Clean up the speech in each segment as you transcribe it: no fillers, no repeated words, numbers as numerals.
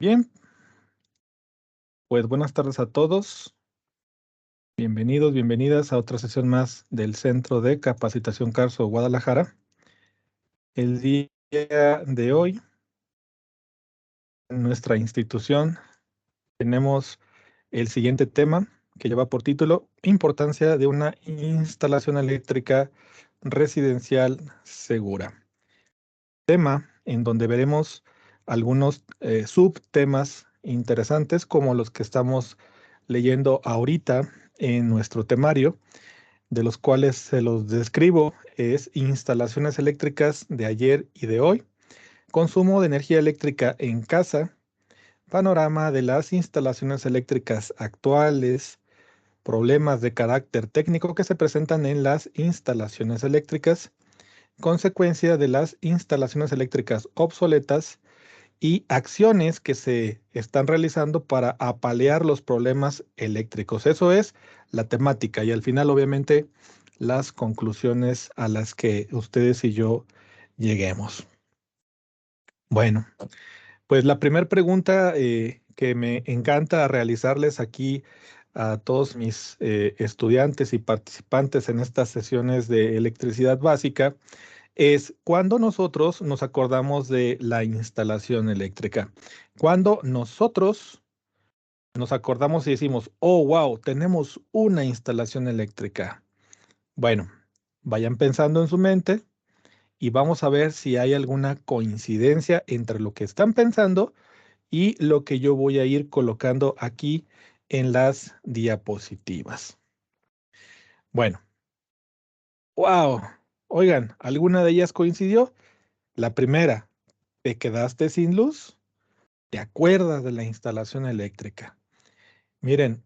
Bien, pues buenas tardes a todos. Bienvenidos, bienvenidas a otra sesión más del Centro de Capacitación Carso Guadalajara. El día de hoy, en nuestra institución, tenemos el siguiente tema que lleva por título Importancia de una instalación eléctrica residencial segura. Tema en donde veremos algunos subtemas interesantes como los que estamos leyendo ahorita en nuestro temario, de los cuales se los describo, es instalaciones eléctricas de ayer y de hoy, consumo de energía eléctrica en casa, panorama de las instalaciones eléctricas actuales, problemas de carácter técnico que se presentan en las instalaciones eléctricas, consecuencia de las instalaciones eléctricas obsoletas y acciones que se están realizando para apalear los problemas eléctricos. Eso es la temática y al final, obviamente, las conclusiones a las que ustedes y yo lleguemos. Bueno, pues la primera pregunta que me encanta realizarles aquí a todos mis estudiantes y participantes en estas sesiones de electricidad básica es cuando nosotros nos acordamos de la instalación eléctrica. Cuando nosotros nos acordamos y decimos, oh, wow, tenemos una instalación eléctrica. Bueno, vayan pensando en su mente y vamos a ver si hay alguna coincidencia entre lo que están pensando y lo que yo voy a ir colocando aquí en las diapositivas. Bueno, wow, oigan, ¿alguna de ellas coincidió? La primera, ¿te quedaste sin luz? ¿Te acuerdas de la instalación eléctrica? Miren,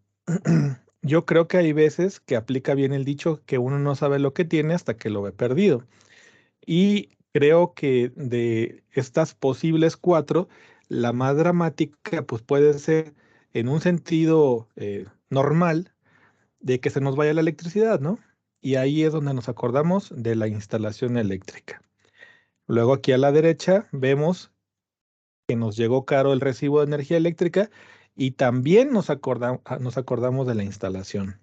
yo creo que hay veces que aplica bien el dicho que uno no sabe lo que tiene hasta que lo ve perdido. Y creo que de estas posibles cuatro, la más dramática pues puede ser en un sentido normal de que se nos vaya la electricidad, ¿no? Y ahí es donde nos acordamos de la instalación eléctrica. Luego aquí a la derecha vemos que nos llegó caro el recibo de energía eléctrica y también nos acordamos de la instalación.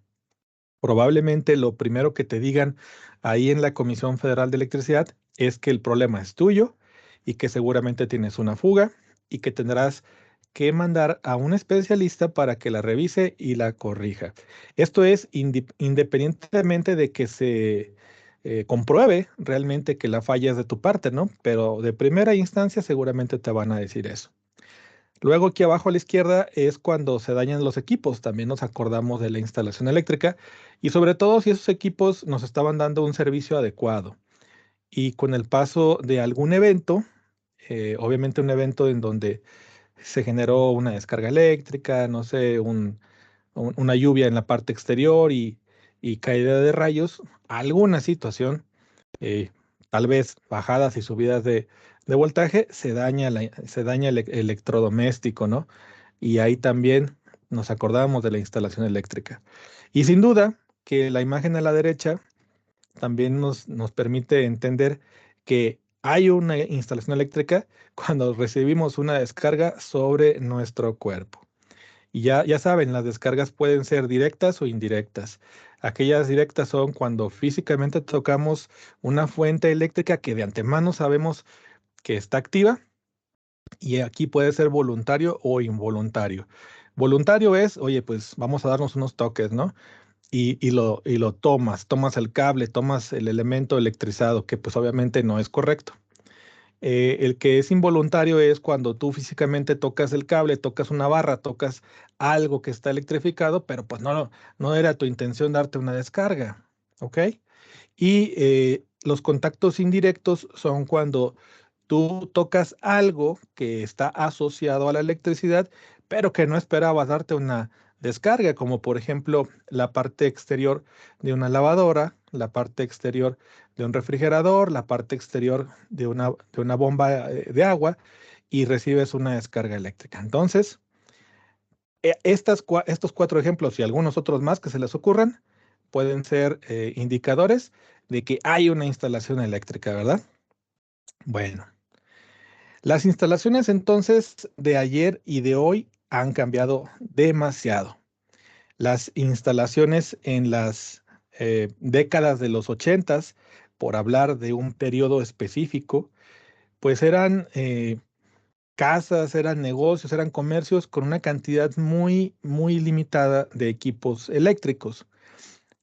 Probablemente lo primero que te digan ahí en la Comisión Federal de Electricidad es que el problema es tuyo y que seguramente tienes una fuga y que tendrás que mandar a un especialista para que la revise y la corrija. Esto es independientemente de que se compruebe realmente que la falla es de tu parte, ¿no? Pero de primera instancia seguramente te van a decir eso. Luego aquí abajo a la izquierda es cuando se dañan los equipos. También nos acordamos de la instalación eléctrica y sobre todo si esos equipos nos estaban dando un servicio adecuado. Y con el paso de algún evento, obviamente un evento en donde se generó una descarga eléctrica, no sé, una lluvia en la parte exterior y caída de rayos, alguna situación, eh, tal vez bajadas y subidas de voltaje, se daña el electrodoméstico, ¿no? Y ahí también nos acordábamos de la instalación eléctrica. Y sin duda que la imagen a la derecha también nos permite entender que hay una instalación eléctrica cuando recibimos una descarga sobre nuestro cuerpo. Y ya saben, las descargas pueden ser directas o indirectas. Aquellas directas son cuando físicamente tocamos una fuente eléctrica que de antemano sabemos que está activa y aquí puede ser voluntario o involuntario. Voluntario es, oye, pues vamos a darnos unos toques, ¿no? Y lo tomas el cable, tomas el elemento electrizado, que pues obviamente no es correcto. El que es involuntario es cuando tú físicamente tocas el cable, tocas una barra, tocas algo que está electrificado, pero pues no era tu intención darte una descarga, ¿ok? Y los contactos indirectos son cuando tú tocas algo que está asociado a la electricidad, pero que no esperabas darte una descarga, como por ejemplo la parte exterior de una lavadora, la parte exterior de un refrigerador, la parte exterior de una bomba de agua y recibes una descarga eléctrica. Entonces, estos cuatro ejemplos y algunos otros más que se les ocurran pueden ser indicadores de que hay una instalación eléctrica, ¿verdad? Bueno. Las instalaciones entonces de ayer y de hoy han cambiado demasiado. Las instalaciones en las décadas de los ochentas, por hablar de un periodo específico, pues eran casas, eran negocios, eran comercios con una cantidad muy, muy limitada de equipos eléctricos.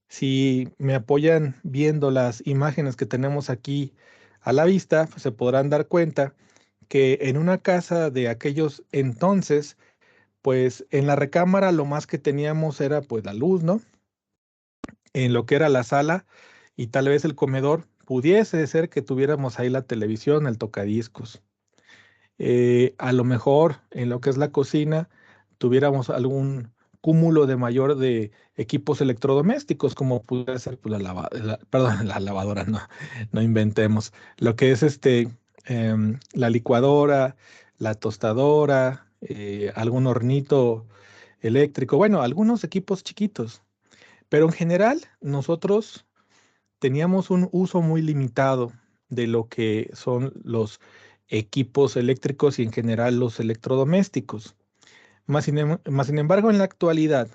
Si me apoyan viendo las imágenes que tenemos aquí a la vista, pues se podrán dar cuenta que en una casa de aquellos entonces, pues en la recámara lo más que teníamos era pues la luz, ¿no? En lo que era la sala y tal vez el comedor, pudiese ser que tuviéramos ahí la televisión, el tocadiscos. A lo mejor en lo que es la cocina tuviéramos algún cúmulo de mayor de equipos electrodomésticos, como pudiera ser pues, perdón, la lavadora, no, no inventemos. Lo que es la licuadora, la tostadora, algún hornito eléctrico, bueno, algunos equipos chiquitos. Pero en general, nosotros teníamos un uso muy limitado de lo que son los equipos eléctricos y en general los electrodomésticos. Más sin embargo, en la actualidad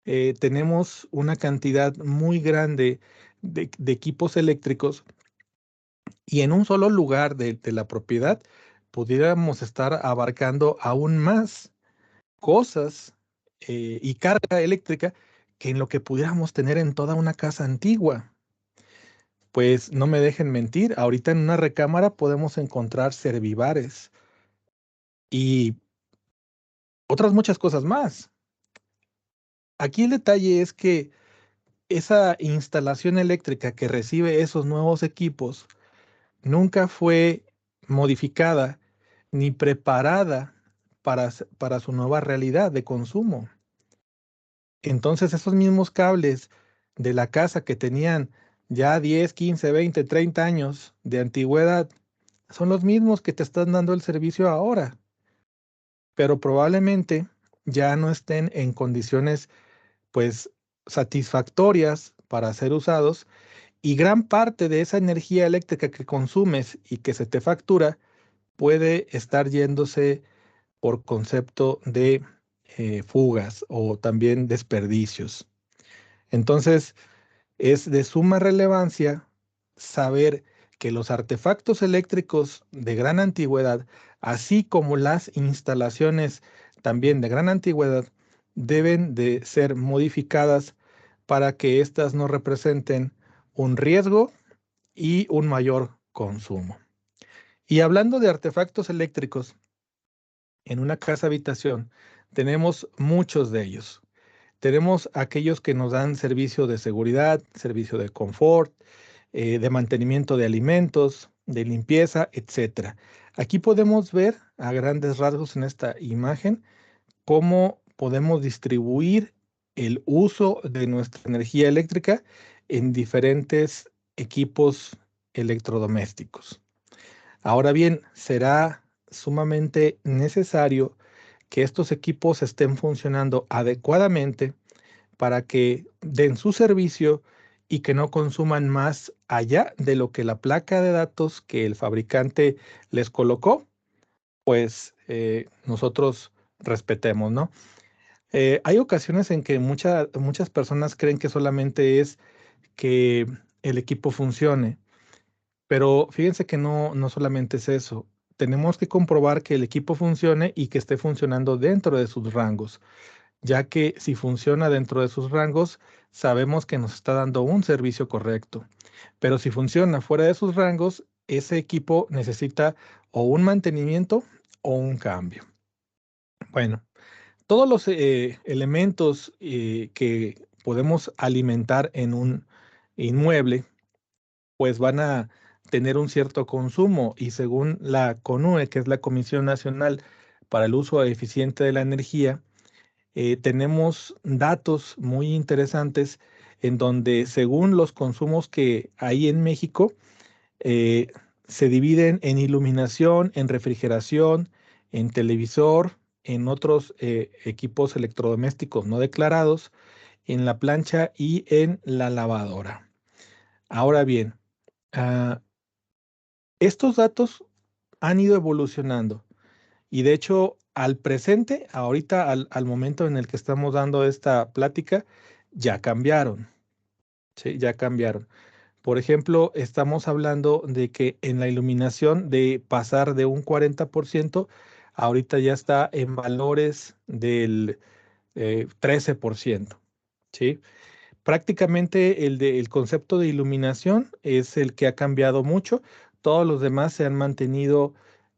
tenemos una cantidad muy grande de equipos eléctricos y en un solo lugar de la propiedad pudiéramos estar abarcando aún más cosas y carga eléctrica que en lo que pudiéramos tener en toda una casa antigua. Pues no me dejen mentir, ahorita en una recámara podemos encontrar servivares y otras muchas cosas más. Aquí el detalle es que esa instalación eléctrica que recibe esos nuevos equipos nunca fue modificada ni preparada para su nueva realidad de consumo. Entonces esos mismos cables de la casa que tenían ya 10, 15, 20, 30 años de antigüedad son los mismos que te están dando el servicio ahora, pero probablemente ya no estén en condiciones pues satisfactorias para ser usados y gran parte de esa energía eléctrica que consumes y que se te factura puede estar yéndose por concepto de fugas o también desperdicios. Entonces, es de suma relevancia saber que los artefactos eléctricos de gran antigüedad, así como las instalaciones también de gran antigüedad, deben de ser modificadas para que éstas no representen un riesgo y un mayor consumo. Y hablando de artefactos eléctricos, en una casa habitación tenemos muchos de ellos. Tenemos aquellos que nos dan servicio de seguridad, servicio de confort, de mantenimiento de alimentos, de limpieza, etcétera. Aquí podemos ver a grandes rasgos en esta imagen cómo podemos distribuir el uso de nuestra energía eléctrica en diferentes equipos electrodomésticos. Ahora bien, será sumamente necesario que estos equipos estén funcionando adecuadamente para que den su servicio y que no consuman más allá de lo que la placa de datos que el fabricante les colocó, pues nosotros respetemos, ¿no? Hay ocasiones en que muchas personas creen que solamente es que el equipo funcione, pero fíjense que no, no solamente es eso. Tenemos que comprobar que el equipo funcione y que esté funcionando dentro de sus rangos, ya que si funciona dentro de sus rangos, sabemos que nos está dando un servicio correcto. Pero si funciona fuera de sus rangos, ese equipo necesita o un mantenimiento o un cambio. Bueno, todos los elementos que podemos alimentar en un inmueble, pues van a tener un cierto consumo y según la CONUE, que es la Comisión Nacional para el Uso Eficiente de la Energía, tenemos datos muy interesantes en donde según los consumos que hay en México, eh, se dividen en iluminación, en refrigeración, en televisor, en otros equipos electrodomésticos no declarados, en la plancha y en la lavadora. Ahora bien, ah, estos datos han ido evolucionando. Y de hecho, al presente, ahorita, al momento en el que estamos dando esta plática, ya cambiaron, ¿sí? Ya cambiaron. Por ejemplo, estamos hablando de que en la iluminación de pasar de un 40%, ahorita ya está en valores del 13%, ¿sí? Prácticamente el concepto de iluminación es el que ha cambiado mucho. Todos los demás se han mantenido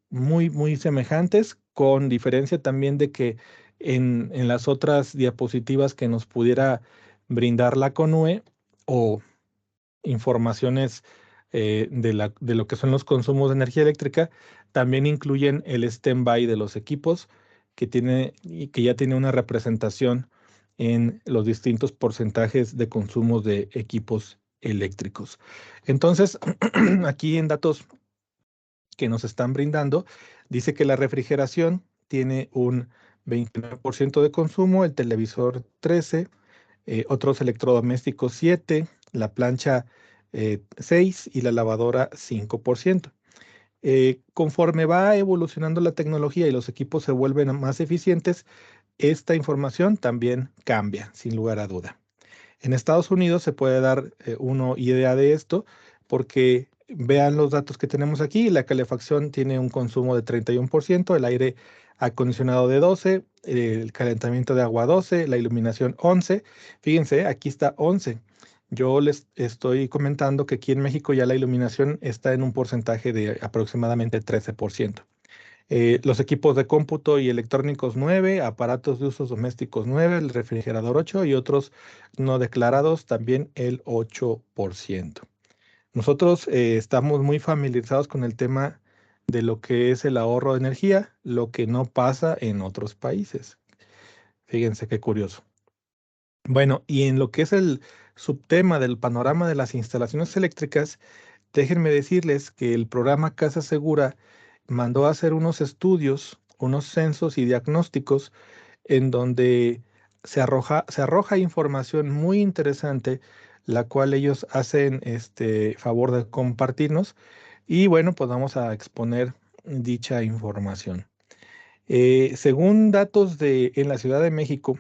muy, muy semejantes, con diferencia también de que en las otras diapositivas que nos pudiera brindar la CONUE o informaciones de lo que son los consumos de energía eléctrica, también incluyen el stand-by de los equipos que tiene y que ya tiene una representación en los distintos porcentajes de consumos de equipos eléctricos. Entonces, aquí en datos que nos están brindando, dice que la refrigeración tiene un 29% de consumo, el televisor 13%, otros electrodomésticos 7%, la plancha 6% y la lavadora 5%. Conforme va evolucionando la tecnología y los equipos se vuelven más eficientes, esta información también cambia, sin lugar a duda. En Estados Unidos se puede dar uno idea de esto porque vean los datos que tenemos aquí. La calefacción tiene un consumo de 31%, el aire acondicionado de 12%, el calentamiento de agua 12%, la iluminación 11%. Fíjense, aquí está 11%. Yo les estoy comentando que aquí en México ya la iluminación está en un porcentaje de aproximadamente 13%. Los equipos de cómputo y electrónicos 9, aparatos de usos domésticos 9, el refrigerador 8 y otros no declarados también el 8%. Nosotros estamos muy familiarizados con el tema de lo que es el ahorro de energía, lo que no pasa en otros países. Fíjense qué curioso. Bueno, y en lo que es el subtema del panorama de las instalaciones eléctricas, déjenme decirles que el programa Casa Segura mandó a hacer unos estudios, unos censos y diagnósticos en donde se arroja información muy interesante, la cual ellos hacen este favor de compartirnos y bueno, pues vamos a exponer dicha información. Según datos en la Ciudad de México,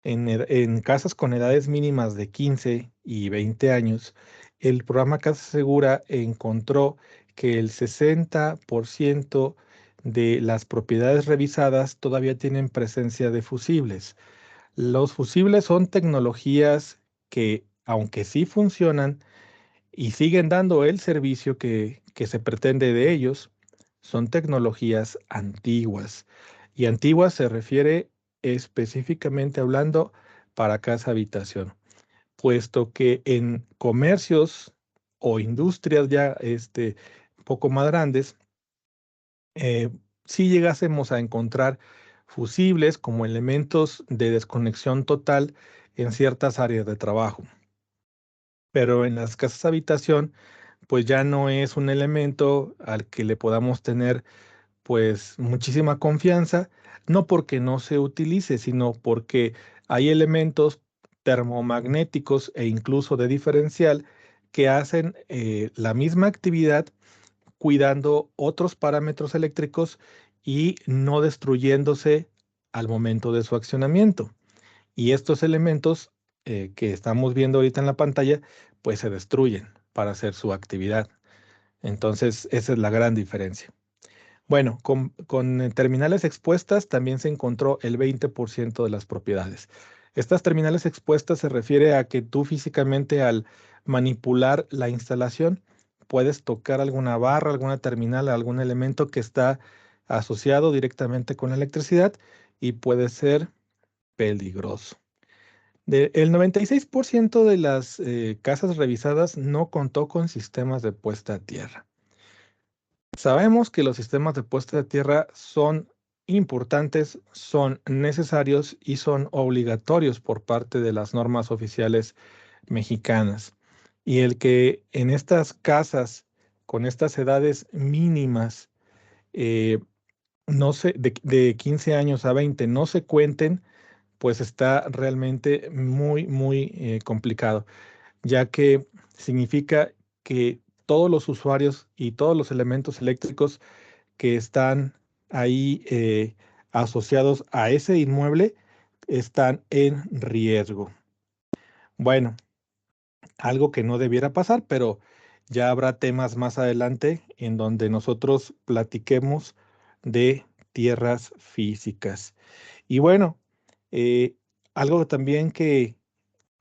en casas con edades mínimas de 15 y 20 años, el programa Casa Segura encontró que el 60% de las propiedades revisadas todavía tienen presencia de fusibles. Los fusibles son tecnologías que, aunque sí funcionan y siguen dando el servicio que se pretende de ellos, son tecnologías antiguas. Y antiguas se refiere específicamente hablando para casa habitación, puesto que en comercios o industrias ya poco más grandes, eh, si llegásemos a encontrar fusibles como elementos de desconexión total en ciertas áreas de trabajo. Pero en las casas habitación, pues ya no es un elemento al que le podamos tener pues muchísima confianza, no porque no se utilice, sino porque hay elementos termomagnéticos e incluso de diferencial que hacen la misma actividad cuidando otros parámetros eléctricos y no destruyéndose al momento de su accionamiento. Y estos elementos que estamos viendo ahorita en la pantalla, pues se destruyen para hacer su actividad. Entonces, esa es la gran diferencia. Bueno, con terminales expuestas también se encontró el 20% de las propiedades. Estas terminales expuestas se refiere a que tú físicamente al manipular la instalación puedes tocar alguna barra, alguna terminal, algún elemento que está asociado directamente con la electricidad y puede ser peligroso. El 96% de las casas revisadas no contó con sistemas de puesta a tierra. Sabemos que los sistemas de puesta de tierra son importantes, son necesarios y son obligatorios por parte de las normas oficiales mexicanas. Y el que en estas casas con estas edades mínimas, eh, no se, de 15 años a 20 no se cuenten, pues está realmente muy, muy complicado, ya que significa que todos los usuarios y todos los elementos eléctricos que están ahí asociados a ese inmueble están en riesgo. Bueno, algo que no debiera pasar, pero ya habrá temas más adelante en donde nosotros platiquemos de tierras físicas. Y bueno, eh, algo también que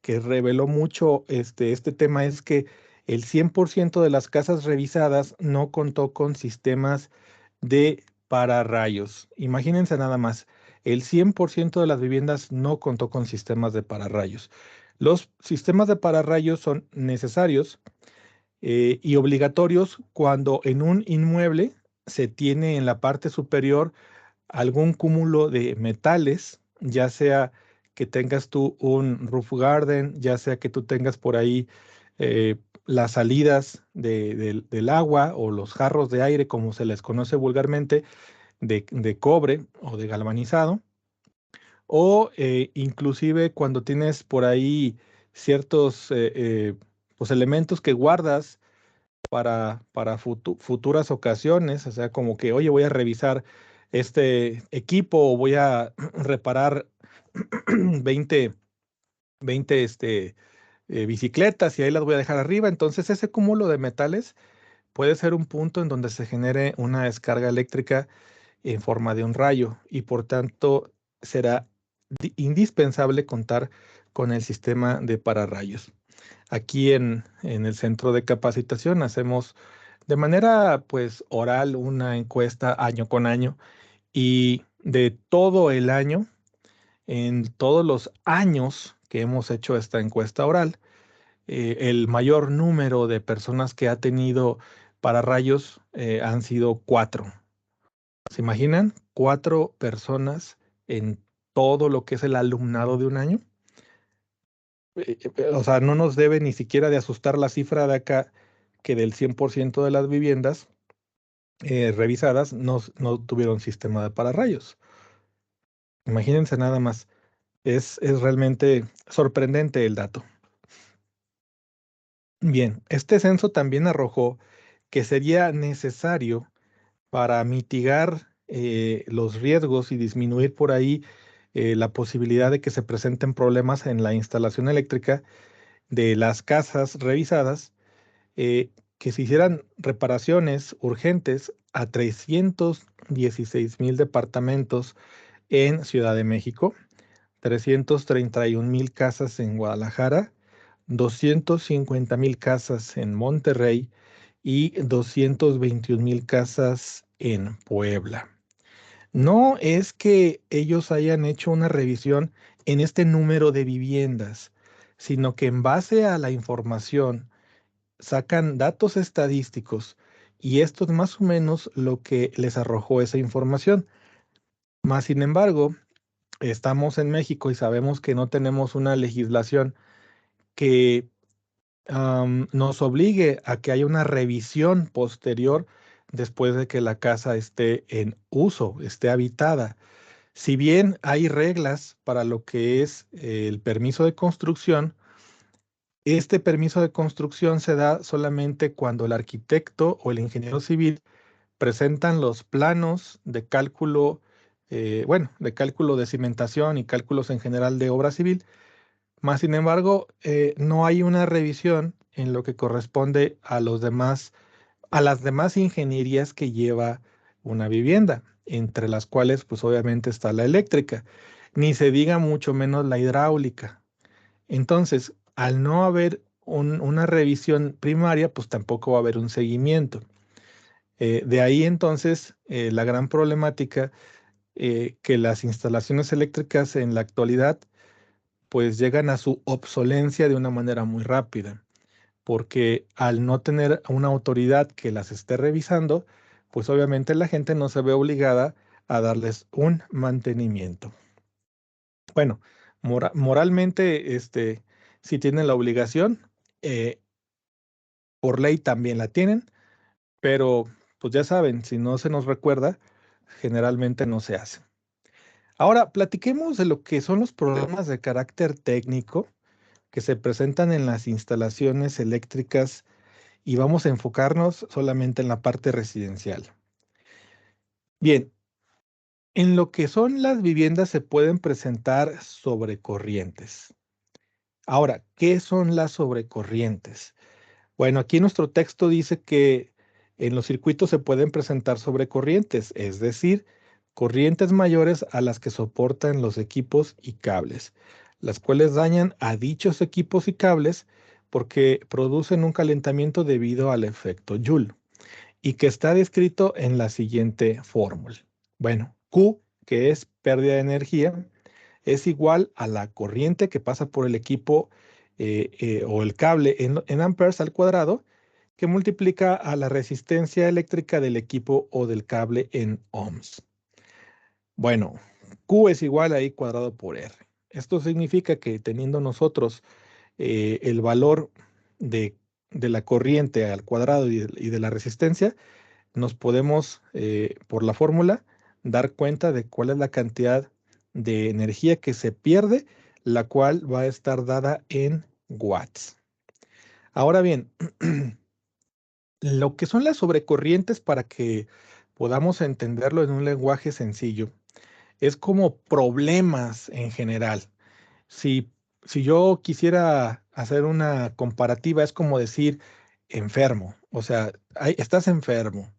reveló mucho este tema es que el 100% de las casas revisadas no contó con sistemas de pararrayos. Imagínense nada más, el 100% de las viviendas no contó con sistemas de pararrayos. Los sistemas de pararrayos son necesarios y obligatorios cuando en un inmueble se tiene en la parte superior algún cúmulo de metales, ya sea que tengas tú un roof garden, ya sea que tú tengas por ahí eh, las salidas del agua o los jarros de aire, como se les conoce vulgarmente, de cobre o de galvanizado, o inclusive cuando tienes por ahí ciertos pues elementos que guardas para futuras ocasiones, o sea, como que, oye, voy a revisar este equipo o voy a reparar 20 20 bicicletas y ahí las voy a dejar arriba. Entonces, ese cúmulo de metales puede ser un punto en donde se genere una descarga eléctrica en forma de un rayo y por tanto será indispensable contar con el sistema de pararrayos. Aquí en el centro de capacitación hacemos de manera pues oral una encuesta año con año y de todo el año, en todos los años que hemos hecho esta encuesta oral, el mayor número de personas que ha tenido pararrayos han sido cuatro. ¿Se imaginan? Cuatro personas en todo lo que es el alumnado de un año. O sea, no nos debe ni siquiera de asustar la cifra de acá que del 100% de las viviendas revisadas no tuvieron sistema de pararrayos. Imagínense nada más. Es realmente sorprendente el dato. Bien, este censo también arrojó que sería necesario para mitigar los riesgos y disminuir por ahí la posibilidad de que se presenten problemas en la instalación eléctrica de las casas revisadas, que se hicieran reparaciones urgentes a 316,000 departamentos en Ciudad de México, 331,000 casas en Guadalajara, 250,000 casas en Monterrey y 221,000 casas en Puebla. No es que ellos hayan hecho una revisión en este número de viviendas, sino que en base a la información sacan datos estadísticos y esto es más o menos lo que les arrojó esa información. Más sin embargo, estamos en México y sabemos que no tenemos una legislación que nos obligue a que haya una revisión posterior después de que la casa esté en uso, esté habitada. Si bien hay reglas para lo que es el permiso de construcción, este permiso de construcción se da solamente cuando el arquitecto o el ingeniero civil presentan los planos de cálculo, bueno, de cálculo de cimentación y cálculos en general de obra civil. Más sin embargo, no hay una revisión en lo que corresponde a las demás ingenierías que lleva una vivienda, entre las cuales, pues obviamente está la eléctrica, ni se diga mucho menos la hidráulica. Entonces, al no haber una revisión primaria, pues tampoco va a haber un seguimiento. De ahí entonces la gran problemática que las instalaciones eléctricas en la actualidad pues llegan a su obsolencia de una manera muy rápida, porque al no tener una autoridad que las esté revisando, pues obviamente la gente no se ve obligada a darles un mantenimiento. Bueno, moralmente, sí tienen la obligación, eh, por ley también la tienen, pero pues ya saben, si no se nos recuerda, generalmente no se hace. Ahora, platiquemos de lo que son los problemas de carácter técnico que se presentan en las instalaciones eléctricas y vamos a enfocarnos solamente en la parte residencial. Bien, en lo que son las viviendas se pueden presentar sobrecorrientes. Ahora, ¿qué son las sobrecorrientes? Bueno, aquí nuestro texto dice que en los circuitos se pueden presentar sobrecorrientes, es decir, corrientes mayores a las que soportan los equipos y cables, las cuales dañan a dichos equipos y cables porque producen un calentamiento debido al efecto Joule y que está descrito en la siguiente fórmula. Bueno, Q, que es pérdida de energía, es igual a la corriente que pasa por el equipo o el cable en amperes al cuadrado, que multiplica a la resistencia eléctrica del equipo o del cable en ohms. Bueno, Q es igual a I cuadrado por R. Esto significa que teniendo nosotros el valor de, de la corriente al cuadrado y de la resistencia, nos podemos, por la fórmula, dar cuenta de cuál es la cantidad de energía que se pierde, la cual va a estar dada en watts. Ahora bien, lo que son las sobrecorrientes para que podamos entenderlo en un lenguaje sencillo, es como problemas en general. Si, si yo quisiera hacer una comparativa, es como decir enfermo, o sea, estás enfermo.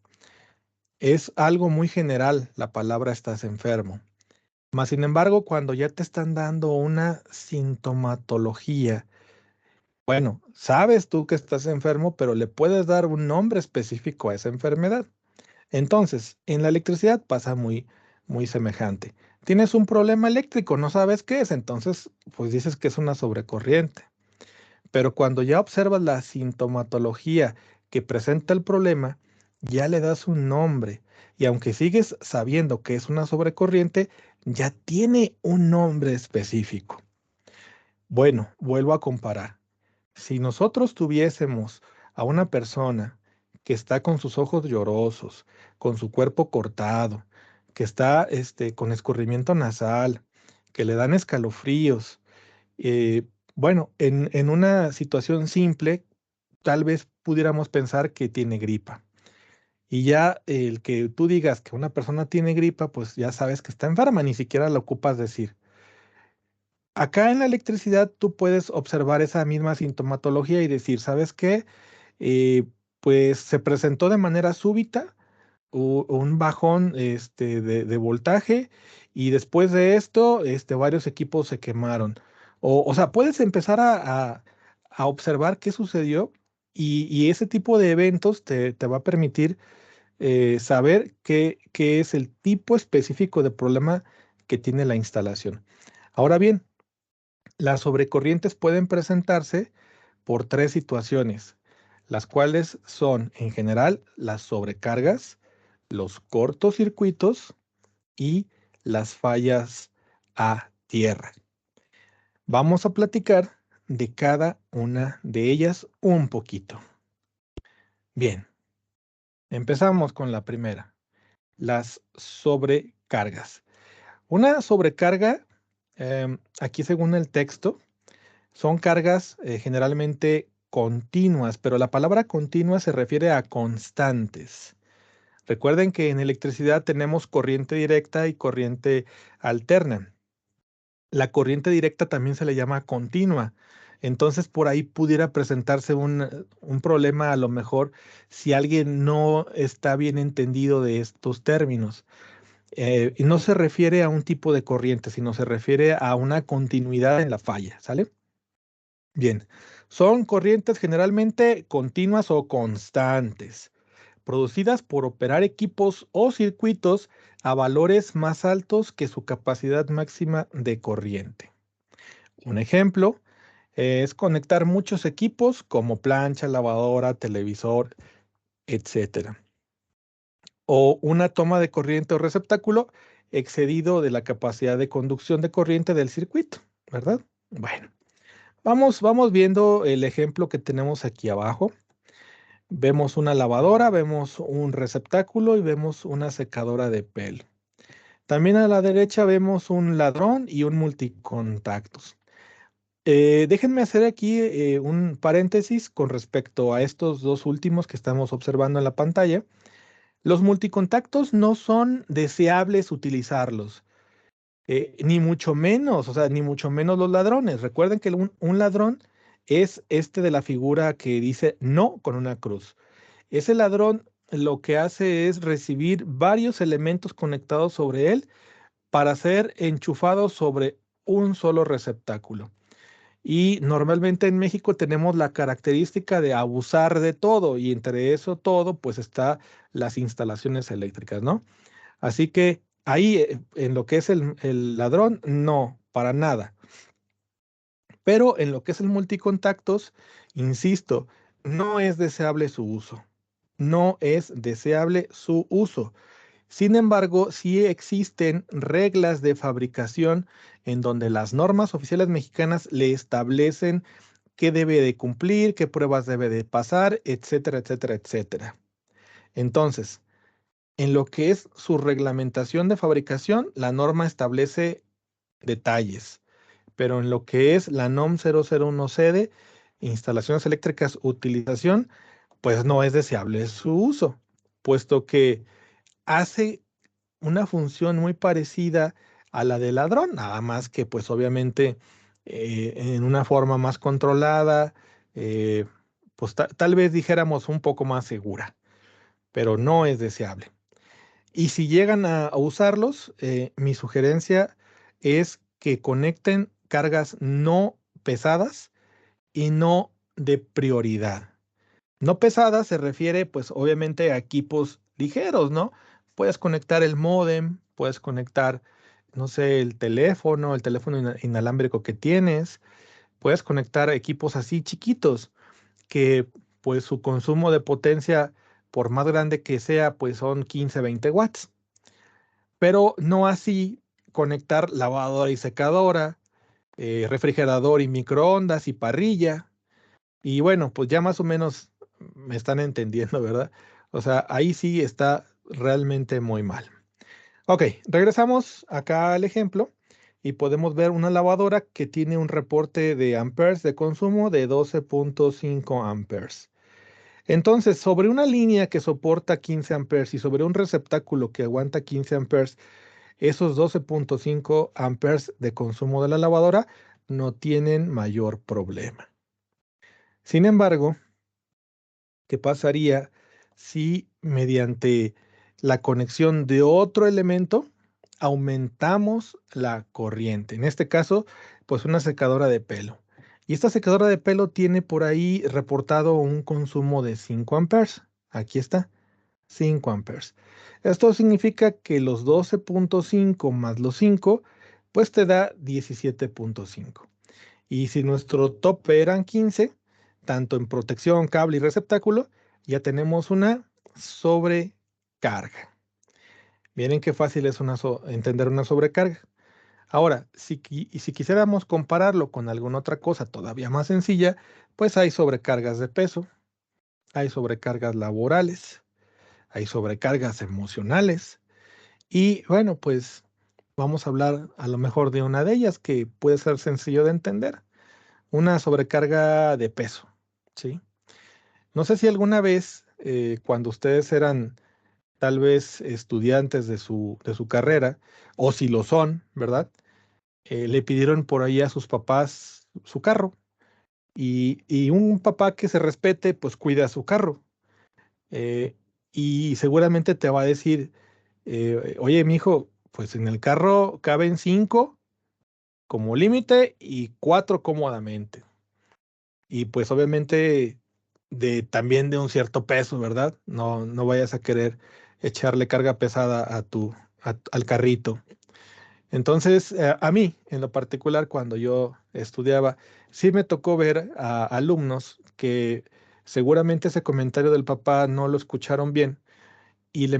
Es algo muy general la palabra estás enfermo. Mas, sin embargo, cuando ya te están dando una sintomatología, bueno, sabes tú que estás enfermo, pero le puedes dar un nombre específico a esa enfermedad. Entonces, en la electricidad pasa muy semejante. Tienes un problema eléctrico, no sabes qué es, entonces, pues dices que es una sobrecorriente. Pero cuando ya observas la sintomatología que presenta el problema, ya le das un nombre. Y aunque sigues sabiendo que es una sobrecorriente, ya tiene un nombre específico. Bueno, vuelvo a comparar. Si nosotros tuviésemos a una persona que está con sus ojos llorosos, con su cuerpo cortado, que está con escurrimiento nasal, que le dan escalofríos, eh, bueno, en una situación simple, tal vez pudiéramos pensar que tiene gripa. Y ya el que tú digas que una persona tiene gripa, pues ya sabes que está enferma, ni siquiera lo ocupas decir. Acá en la electricidad tú puedes observar esa misma sintomatología y decir, ¿sabes qué? Pues se presentó de manera súbita un bajón de voltaje y después de esto varios equipos se quemaron. O sea, puedes empezar a observar qué sucedió y ese tipo de eventos te va a permitir saber qué es el tipo específico de problema que tiene la instalación. Ahora bien, las sobrecorrientes pueden presentarse por tres situaciones, las cuales son en general las sobrecargas, los cortocircuitos y las fallas a tierra. Vamos a platicar de cada una de ellas un poquito. Bien, empezamos con la primera, las sobrecargas. Una sobrecarga, aquí según el texto, son cargas generalmente continuas, pero la palabra continua se refiere a constantes. Recuerden que en electricidad tenemos corriente directa y corriente alterna. La corriente directa también se le llama continua. Entonces por ahí pudiera presentarse un problema a lo mejor si alguien no está bien entendido de estos términos. Y no se refiere a un tipo de corriente, sino se refiere a una continuidad en la falla, ¿sale? Bien, son corrientes generalmente continuas o constantes, producidas por operar equipos o circuitos a valores más altos que su capacidad máxima de corriente. Un ejemplo es conectar muchos equipos como plancha, lavadora, televisor, etcétera. O una toma de corriente o receptáculo excedido de la capacidad de conducción de corriente del circuito, ¿verdad? Bueno, vamos viendo el ejemplo que tenemos aquí abajo. Vemos una lavadora, vemos un receptáculo y vemos una secadora de pelo. También a la derecha vemos un ladrón y un multicontactos. Déjenme hacer aquí un paréntesis con respecto a estos dos últimos que estamos observando en la pantalla. Los multicontactos no son deseables utilizarlos, ni mucho menos, o sea, ni mucho menos los ladrones. Recuerden que un ladrón es este de la figura que dice no con una cruz. Ese ladrón lo que hace es recibir varios elementos conectados sobre él para ser enchufados sobre un solo receptáculo. Y normalmente en México tenemos la característica de abusar de todo y entre eso todo pues está las instalaciones eléctricas, ¿no? Así que ahí en lo que es el ladrón, no, para nada. Pero en lo que es el multicontactos, insisto, no es deseable su uso. No es deseable su uso. Sin embargo, sí existen reglas de fabricación en donde las normas oficiales mexicanas le establecen qué debe de cumplir, qué pruebas debe de pasar, etcétera, etcétera, etcétera. Entonces, en lo que es su reglamentación de fabricación, la norma establece detalles, pero en lo que es la NOM 001 sede, instalaciones eléctricas, utilización, pues no es deseable su uso, puesto que hace una función muy parecida a la del ladrón, nada más que pues obviamente en una forma más controlada, eh, pues tal vez dijéramos un poco más segura, pero no es deseable. Y si llegan a usarlos, mi sugerencia es que conecten cargas no pesadas y no de prioridad. No pesadas se refiere pues obviamente a equipos ligeros, ¿no? Puedes conectar el módem, puedes conectar, no sé, el teléfono inalámbrico que tienes, puedes conectar equipos así chiquitos que pues su consumo de potencia, por más grande que sea, pues son 15, 20 watts. Pero no así conectar lavadora y secadora, refrigerador y microondas y parrilla. Y bueno, pues ya más o menos me están entendiendo, ¿verdad? O sea, ahí sí está realmente muy mal. Ok, regresamos acá al ejemplo y podemos ver una lavadora que tiene un reporte de amperes de consumo de 12.5 amperes. Entonces, sobre una línea que soporta 15 amperes y sobre un receptáculo que aguanta 15 amperes, esos 12.5 amperes de consumo de la lavadora no tienen mayor problema. Sin embargo, ¿qué pasaría si mediante la conexión de otro elemento aumentamos la corriente? En este caso, pues una secadora de pelo. Y esta secadora de pelo tiene por ahí reportado un consumo de 5 amperes. Aquí está, 5 amperes. Esto significa que los 12.5 más los 5, pues te da 17.5. Y si nuestro tope eran 15, tanto en protección, cable y receptáculo, ya tenemos una sobrecarga. Miren qué fácil es entender una sobrecarga. Ahora, si quisiéramos compararlo con alguna otra cosa todavía más sencilla, pues hay sobrecargas de peso, hay sobrecargas laborales, hay sobrecargas emocionales. Y bueno, pues vamos a hablar a lo mejor de una de ellas que puede ser sencillo de entender. Una sobrecarga de peso, ¿sí? No sé si alguna vez, cuando ustedes eran tal vez estudiantes de su carrera, o si lo son, ¿verdad? Le pidieron por ahí a sus papás su carro. Y un papá que se respete, pues cuida su carro. eh, y seguramente te va a decir, oye, mijo, pues en el carro caben 5 como límite y 4 cómodamente. Y pues obviamente también de un cierto peso, ¿verdad? No, no vayas a querer echarle carga pesada al carrito. Entonces, a mí, en lo particular, cuando yo estudiaba, sí me tocó ver a alumnos que seguramente ese comentario del papá no lo escucharon bien y le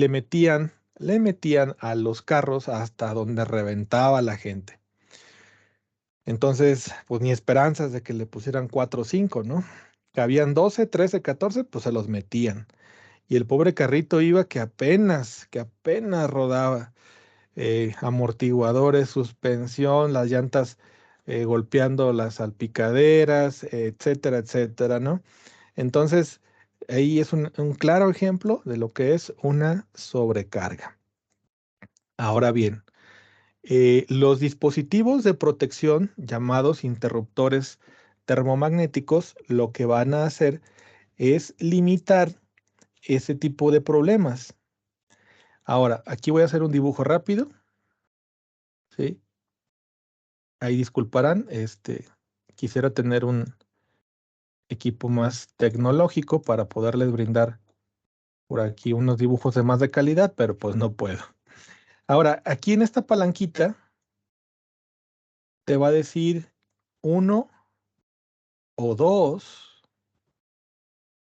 metían a los carros hasta donde reventaba la gente. Entonces, pues ni esperanzas de que le pusieran 4 o 5, ¿no? Cabían 12, 13, 14, pues se los metían. Y el pobre carrito iba que apenas rodaba. Amortiguadores, suspensión, las llantas golpeando las salpicaderas, etcétera, etcétera, ¿no? Entonces, Ahí es un claro ejemplo de lo que es una sobrecarga. Ahora bien, los dispositivos de protección llamados interruptores termomagnéticos lo que van a hacer es limitar ese tipo de problemas. Ahora, aquí voy a hacer un dibujo rápido, ¿sí? Ahí disculparán, quisiera tener un equipo más tecnológico para poderles brindar por aquí unos dibujos de más de calidad, pero pues no puedo. Ahora, aquí en esta palanquita te va a decir 1 o 2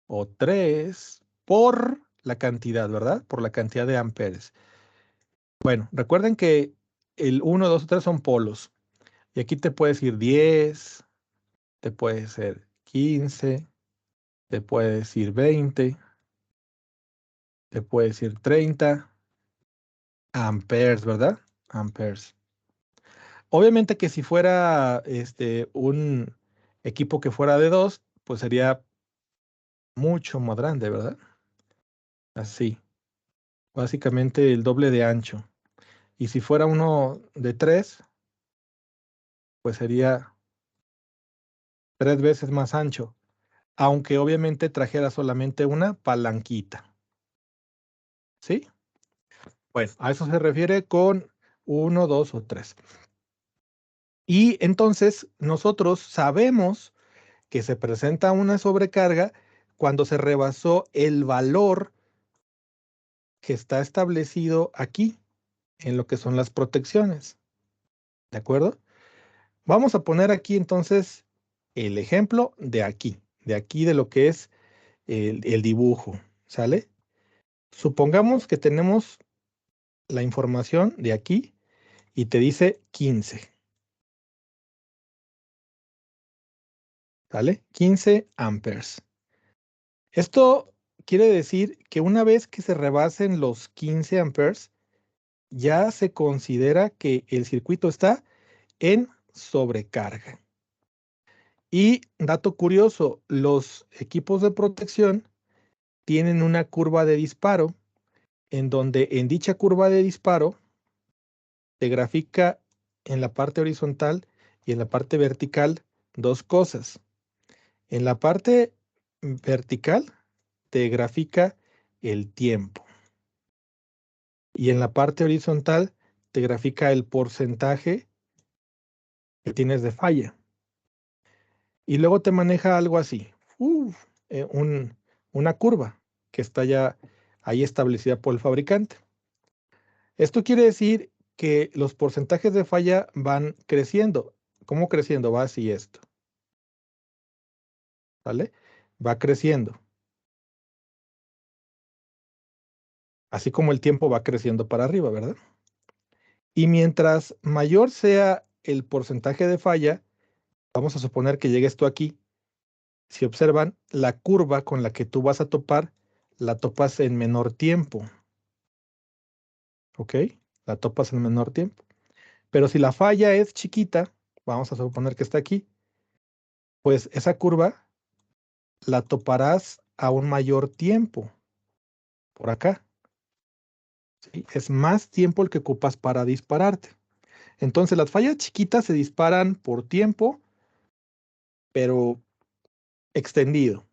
o 3 por la cantidad, ¿verdad? Por la cantidad de amperes. Bueno, recuerden que el 1, 2 o 3 son polos. Y aquí te puede decir 10, te puede ser 15, te puede decir 20, te puede decir 30 amperes, ¿verdad? Amperes. Obviamente que si fuera un equipo que fuera de 2, pues sería mucho más grande, ¿verdad? Así, básicamente el doble de ancho. Y si fuera uno de 3, pues sería 3 veces más ancho, aunque obviamente trajera solamente una palanquita. ¿Sí? Bueno, a eso se refiere con 1, 2 o 3. Y entonces nosotros sabemos que se presenta una sobrecarga cuando se rebasó el valor que está establecido aquí en lo que son las protecciones. ¿De acuerdo? Vamos a poner aquí entonces el ejemplo de aquí de lo que es el dibujo. ¿Sale? Supongamos que tenemos la información de aquí y te dice 15. ¿Sale? 15 amperes. Esto quiere decir que una vez que se rebasen los 15 amperes, ya se considera que el circuito está en sobrecarga. Y dato curioso, los equipos de protección tienen una curva de disparo en donde en dicha curva de disparo te grafica en la parte horizontal y en la parte vertical dos cosas. En la parte vertical te grafica el tiempo y en la parte horizontal te grafica el porcentaje que tienes de falla. Y luego te maneja algo así, uf, eh, un- una curva que está ya ahí establecida por el fabricante. Esto quiere decir que los porcentajes de falla van creciendo. ¿Cómo creciendo? Va así esto, ¿vale? Va creciendo, así como el tiempo va creciendo para arriba, ¿verdad? Y mientras mayor sea el porcentaje de falla, vamos a suponer que llegue esto aquí. Si observan, la curva con la que tú vas a topar, la topas en menor tiempo, ¿ok? La topas en menor tiempo. Pero si la falla es chiquita, vamos a suponer que está aquí, pues esa curva la toparás a un mayor tiempo, por acá. ¿Sí? Es más tiempo el que ocupas para dispararte. Entonces las fallas chiquitas se disparan por tiempo, pero extendido.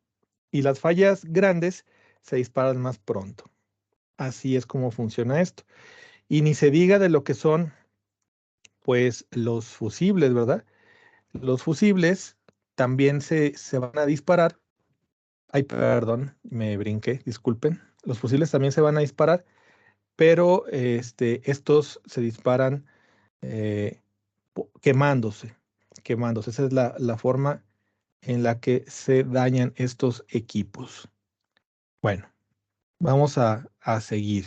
Y las fallas grandes se disparan más pronto. Así es como funciona esto. Y ni se diga de lo que son, pues, los fusibles, ¿verdad? Los fusibles también se van a disparar. Ay, perdón, me brinqué, disculpen. Los fusibles también se van a disparar, pero estos se disparan eh, quemándose, quemándose. Esa es la forma en la que se dañan estos equipos. Bueno, vamos a seguir.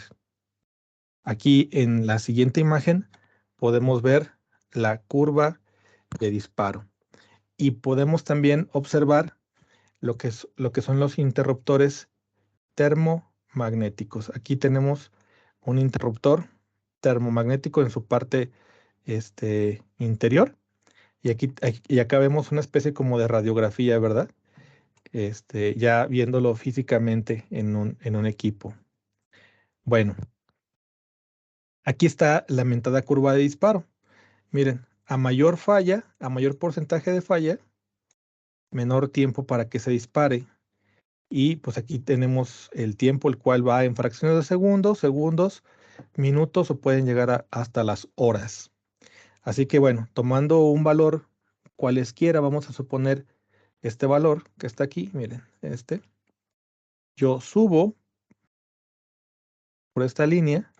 Aquí en la siguiente imagen podemos ver la curva de disparo y podemos también observar lo que son los interruptores termomagnéticos. Aquí tenemos un interruptor termomagnético en su parte interior y acá vemos una especie como de radiografía, ¿verdad? ya viéndolo físicamente en un equipo. Bueno, aquí está la mentada curva de disparo. Miren, a mayor falla, a mayor porcentaje de falla, menor tiempo para que se dispare. Y pues aquí tenemos el tiempo, el cual va en fracciones de segundos, minutos o pueden llegar hasta las horas. Así que bueno, tomando un valor cualesquiera, vamos a suponer este valor que está aquí, miren, yo subo por esta línea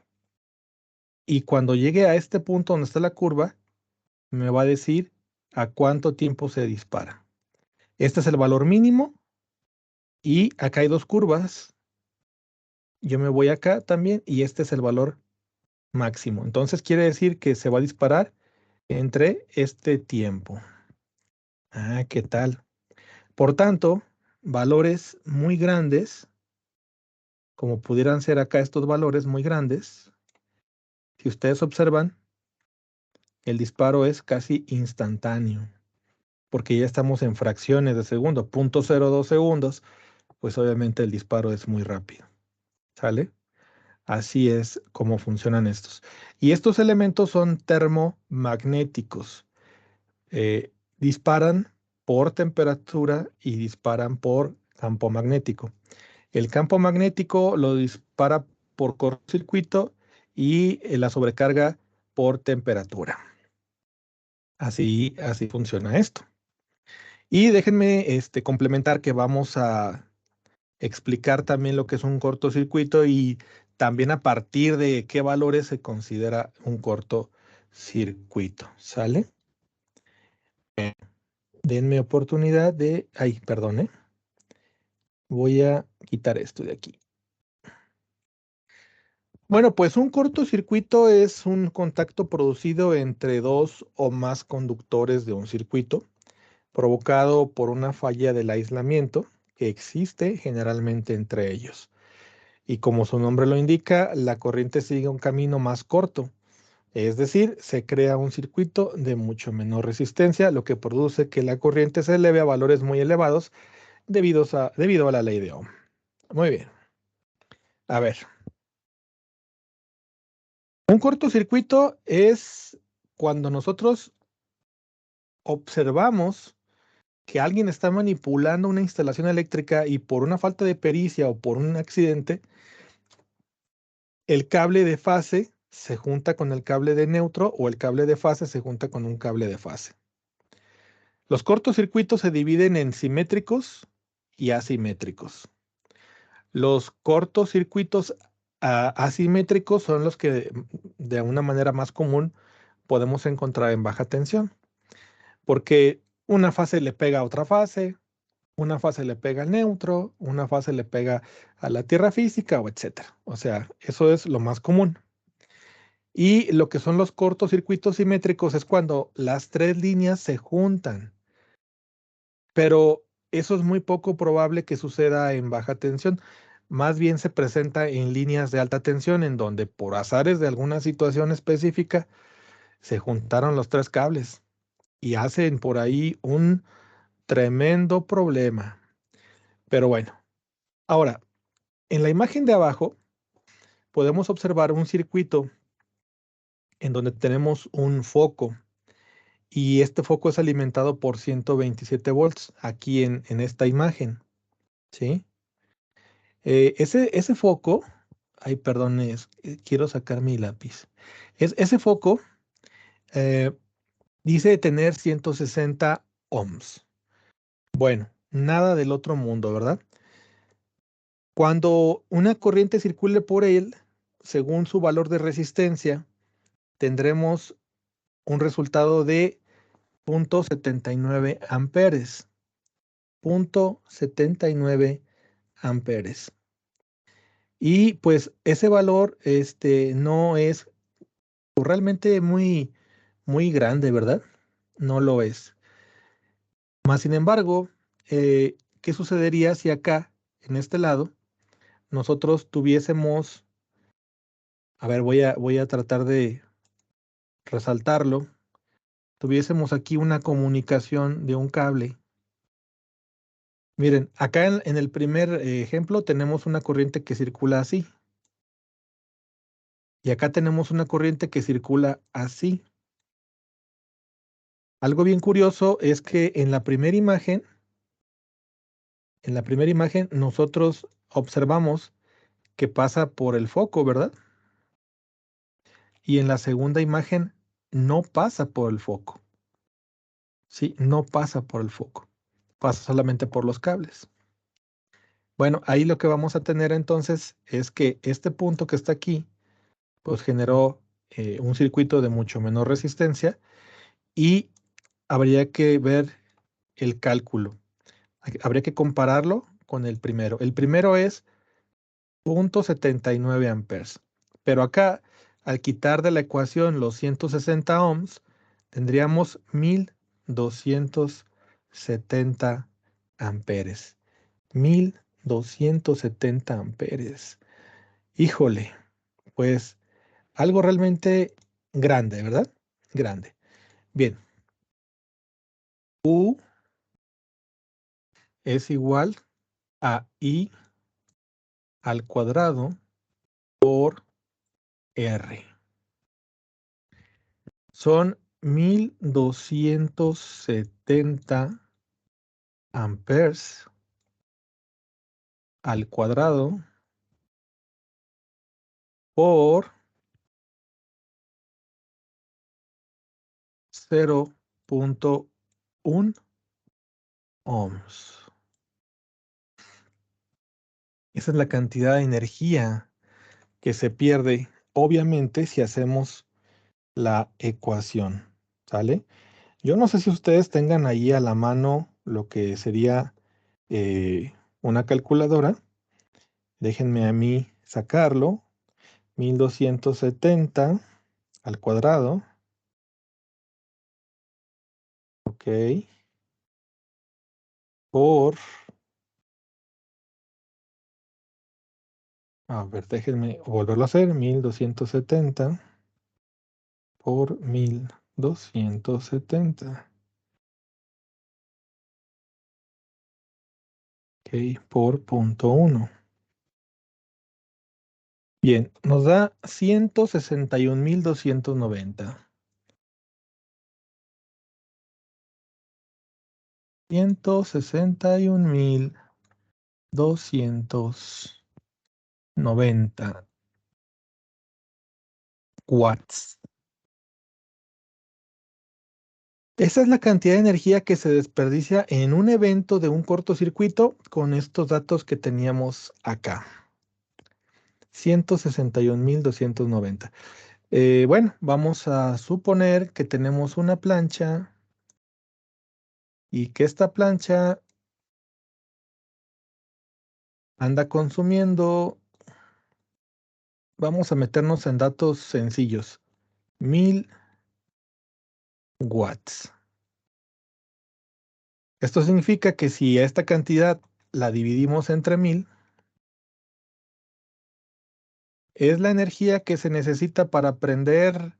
y cuando llegue a este punto donde está la curva, me va a decir a cuánto tiempo se dispara. Este es el valor mínimo y acá hay dos curvas. Yo me voy acá también y este es el valor máximo. Entonces quiere decir que se va a disparar entre este tiempo. Ah, ¿qué tal? Por tanto, valores muy grandes, como pudieran ser acá estos valores muy grandes, si ustedes observan, el disparo es casi instantáneo, porque ya estamos en fracciones de segundo, 0.02 segundos, pues obviamente el disparo es muy rápido. ¿Sale? Así es como funcionan estos. Y estos elementos son termomagnéticos. Disparan por temperatura y disparan por campo magnético. El campo magnético lo dispara por cortocircuito y la sobrecarga por temperatura. Así funciona esto. Y déjenme complementar que vamos a explicar también lo que es un cortocircuito y también a partir de qué valores se considera un cortocircuito. ¿Sale? Denme oportunidad de... Ay, perdón, ¿eh? Voy a quitar esto de aquí. Bueno, pues un cortocircuito es un contacto producido entre dos o más conductores de un circuito, provocado por una falla del aislamiento que existe generalmente entre ellos. Y como su nombre lo indica, la corriente sigue un camino más corto, es decir, se crea un circuito de mucho menor resistencia, lo que produce que la corriente se eleve a valores muy elevados debido a la ley de Ohm. Muy bien. A ver, un cortocircuito es cuando nosotros observamos que alguien está manipulando una instalación eléctrica y por una falta de pericia o por un accidente, el cable de fase se junta con el cable de neutro o el cable de fase se junta con un cable de fase. Los cortocircuitos se dividen en simétricos y asimétricos. Los cortocircuitos asimétricos son los que de una manera más común podemos encontrar en baja tensión, porque una fase le pega a otra fase, una fase le pega al neutro, una fase le pega a la tierra física, o etcétera. O sea, eso es lo más común. Y lo que son los cortocircuitos simétricos es cuando las tres líneas se juntan, pero eso es muy poco probable que suceda en baja tensión. Más bien se presenta en líneas de alta tensión, en donde por azares de alguna situación específica se juntaron los tres cables y hacen por ahí un tremendo problema. Pero bueno, ahora, en la imagen de abajo podemos observar un circuito en donde tenemos un foco y este foco es alimentado por 127 volts aquí en esta imagen, ¿sí? Ese foco, ay, perdón, quiero sacar mi lápiz. Ese foco eh, dice tener 160 ohms. Bueno, nada del otro mundo, ¿verdad? Cuando una corriente circule por él, según su valor de resistencia, tendremos un resultado de 0.79 amperes. 0.79 amperes. Y pues ese valor no es realmente muy grande, ¿verdad? No lo es. Más sin embargo, ¿qué sucedería si acá, en este lado, nosotros tuviésemos, a ver, voy a tratar de resaltarlo, tuviésemos aquí una comunicación de un cable Miren, acá en el primer ejemplo tenemos una corriente que circula así. Y acá tenemos una corriente que circula así. Algo bien curioso es que en la primera imagen nosotros observamos que pasa por el foco, ¿verdad? Y en la segunda imagen no pasa por el foco. Sí, no pasa por el foco. Pasa solamente por los cables. Bueno, ahí lo que vamos a tener entonces es que este punto que está aquí, pues generó un circuito de mucho menor resistencia y habría que ver el cálculo. Habría que compararlo con el primero. El primero es 0.79 amperes. Pero acá, al quitar de la ecuación los 160 ohms, tendríamos 1270 amperes. 1270 amperes. Híjole, pues algo realmente grande, ¿verdad? Grande. Bien, U es igual a I al cuadrado por R. Son 1270 amperes al cuadrado por 0.1 ohms. Esa es la cantidad de energía que se pierde, obviamente, si hacemos la ecuación. ¿Sale? Yo no sé si ustedes tengan ahí a la mano lo que sería una calculadora. Déjenme a mí sacarlo. 1270 al cuadrado. Ok. Por, a ver, déjenme volverlo a hacer. 1270 por 1270. Ok, por punto 1. Bien, nos da 161.290. 161.290 watts. Esa es la cantidad de energía que se desperdicia en un evento de un cortocircuito con estos datos que teníamos acá. 161.290. Bueno, vamos a suponer que tenemos una plancha y que esta plancha anda consumiendo, vamos a meternos en datos sencillos, 1000 watts. Esto significa que si a esta cantidad la dividimos entre 1000, es la energía que se necesita para prender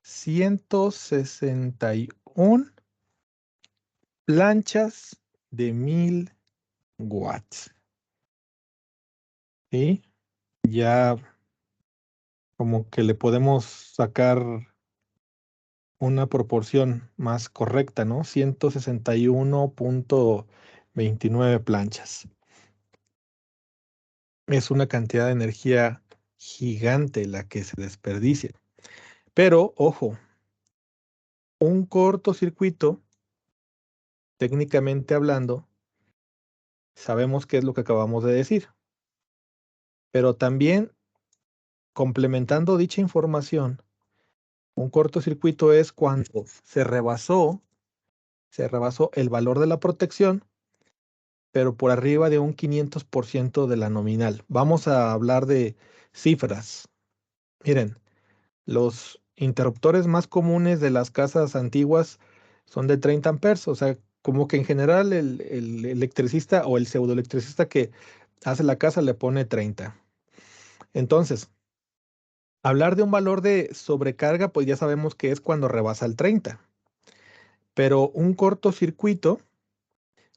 161 planchas de 1000 watts. ¿Sí? Ya como que le podemos sacar una proporción más correcta, ¿no? 161.29 planchas. Es una cantidad de energía gigante la que se desperdicia. Pero, ojo, un cortocircuito, técnicamente hablando, sabemos qué es lo que acabamos de decir. Pero también, complementando dicha información, un cortocircuito es cuando se rebasó el valor de la protección, pero por arriba de un 500% de la nominal. Vamos a hablar de cifras. Miren, los interruptores más comunes de las casas antiguas son de 30 amperes, o sea, como que en general el electricista o el pseudoelectricista que hace la casa le pone 30. Entonces, hablar de un valor de sobrecarga, pues ya sabemos que es cuando rebasa el 30. Pero un cortocircuito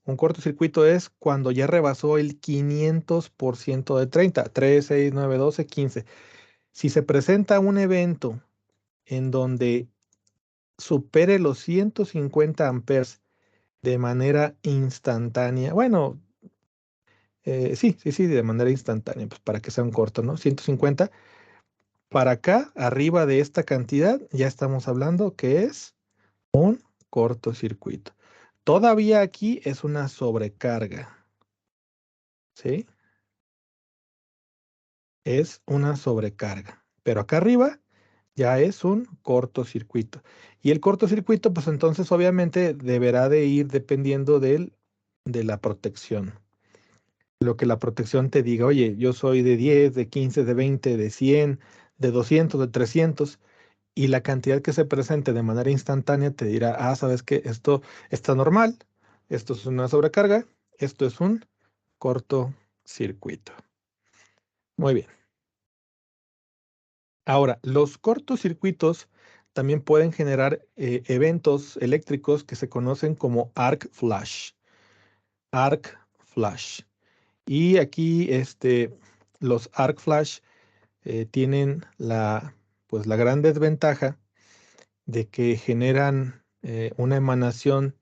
Un cortocircuito es cuando ya rebasó el 500% de 30, 3, 6, 9, 12, 15. Si se presenta un evento en donde supere los 150 amperes de manera instantánea, bueno, sí, sí, sí, de manera instantánea, pues para que sea un corto, ¿no? 150, para acá, arriba de esta cantidad, ya estamos hablando que es un cortocircuito. Todavía aquí es una sobrecarga, ¿sí? Es una sobrecarga. Pero acá arriba ya es un cortocircuito. Y el cortocircuito, pues entonces obviamente deberá de ir dependiendo de la protección. Lo que la protección te diga, oye, yo soy de 10, de 15, de 20, de 100, de 200, de 300, y la cantidad que se presente de manera instantánea te dirá, ah, sabes que esto está normal, esto es una sobrecarga, esto es un cortocircuito. Muy bien. Ahora, los cortocircuitos también pueden generar eventos eléctricos que se conocen como arc flash. Arc flash. Y aquí los arc flash tienen pues, la gran desventaja de que generan una emanación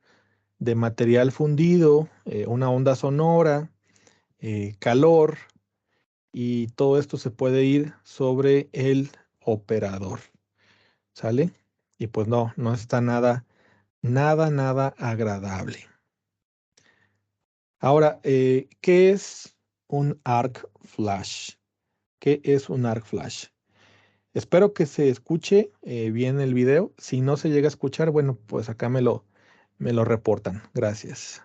de material fundido, una onda sonora, calor, y todo esto se puede ir sobre el operador. ¿Sale? Y pues no está nada, nada, nada agradable. Ahora, ¿qué es un arc flash? ¿Qué es un arc flash? Espero que se escuche bien el video. Si no se llega a escuchar, bueno, pues acá me lo reportan. Gracias.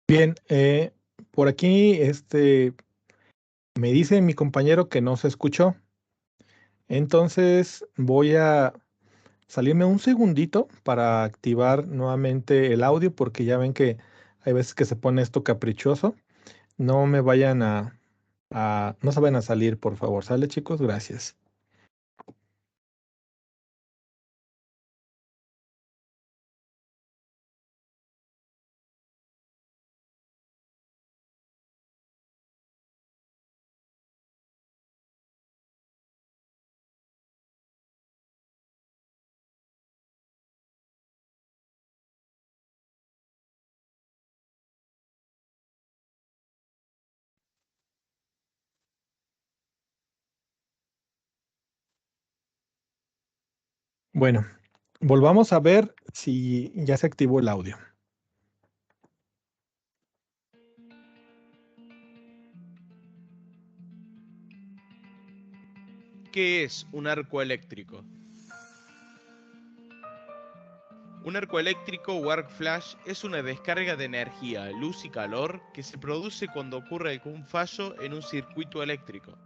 Bien, por aquí me dice mi compañero que no se escuchó. Entonces voy a salirme un segundito para activar nuevamente el audio porque ya ven que hay veces que se pone esto caprichoso. No me vayan no se vayan a salir, por favor. ¿Sale, chicos? Gracias. Bueno, volvamos a ver si ya se activó el audio. ¿Qué es un arco eléctrico? Un arco eléctrico o arc flash es una descarga de energía, luz y calor que se produce cuando ocurre algún fallo en un circuito eléctrico.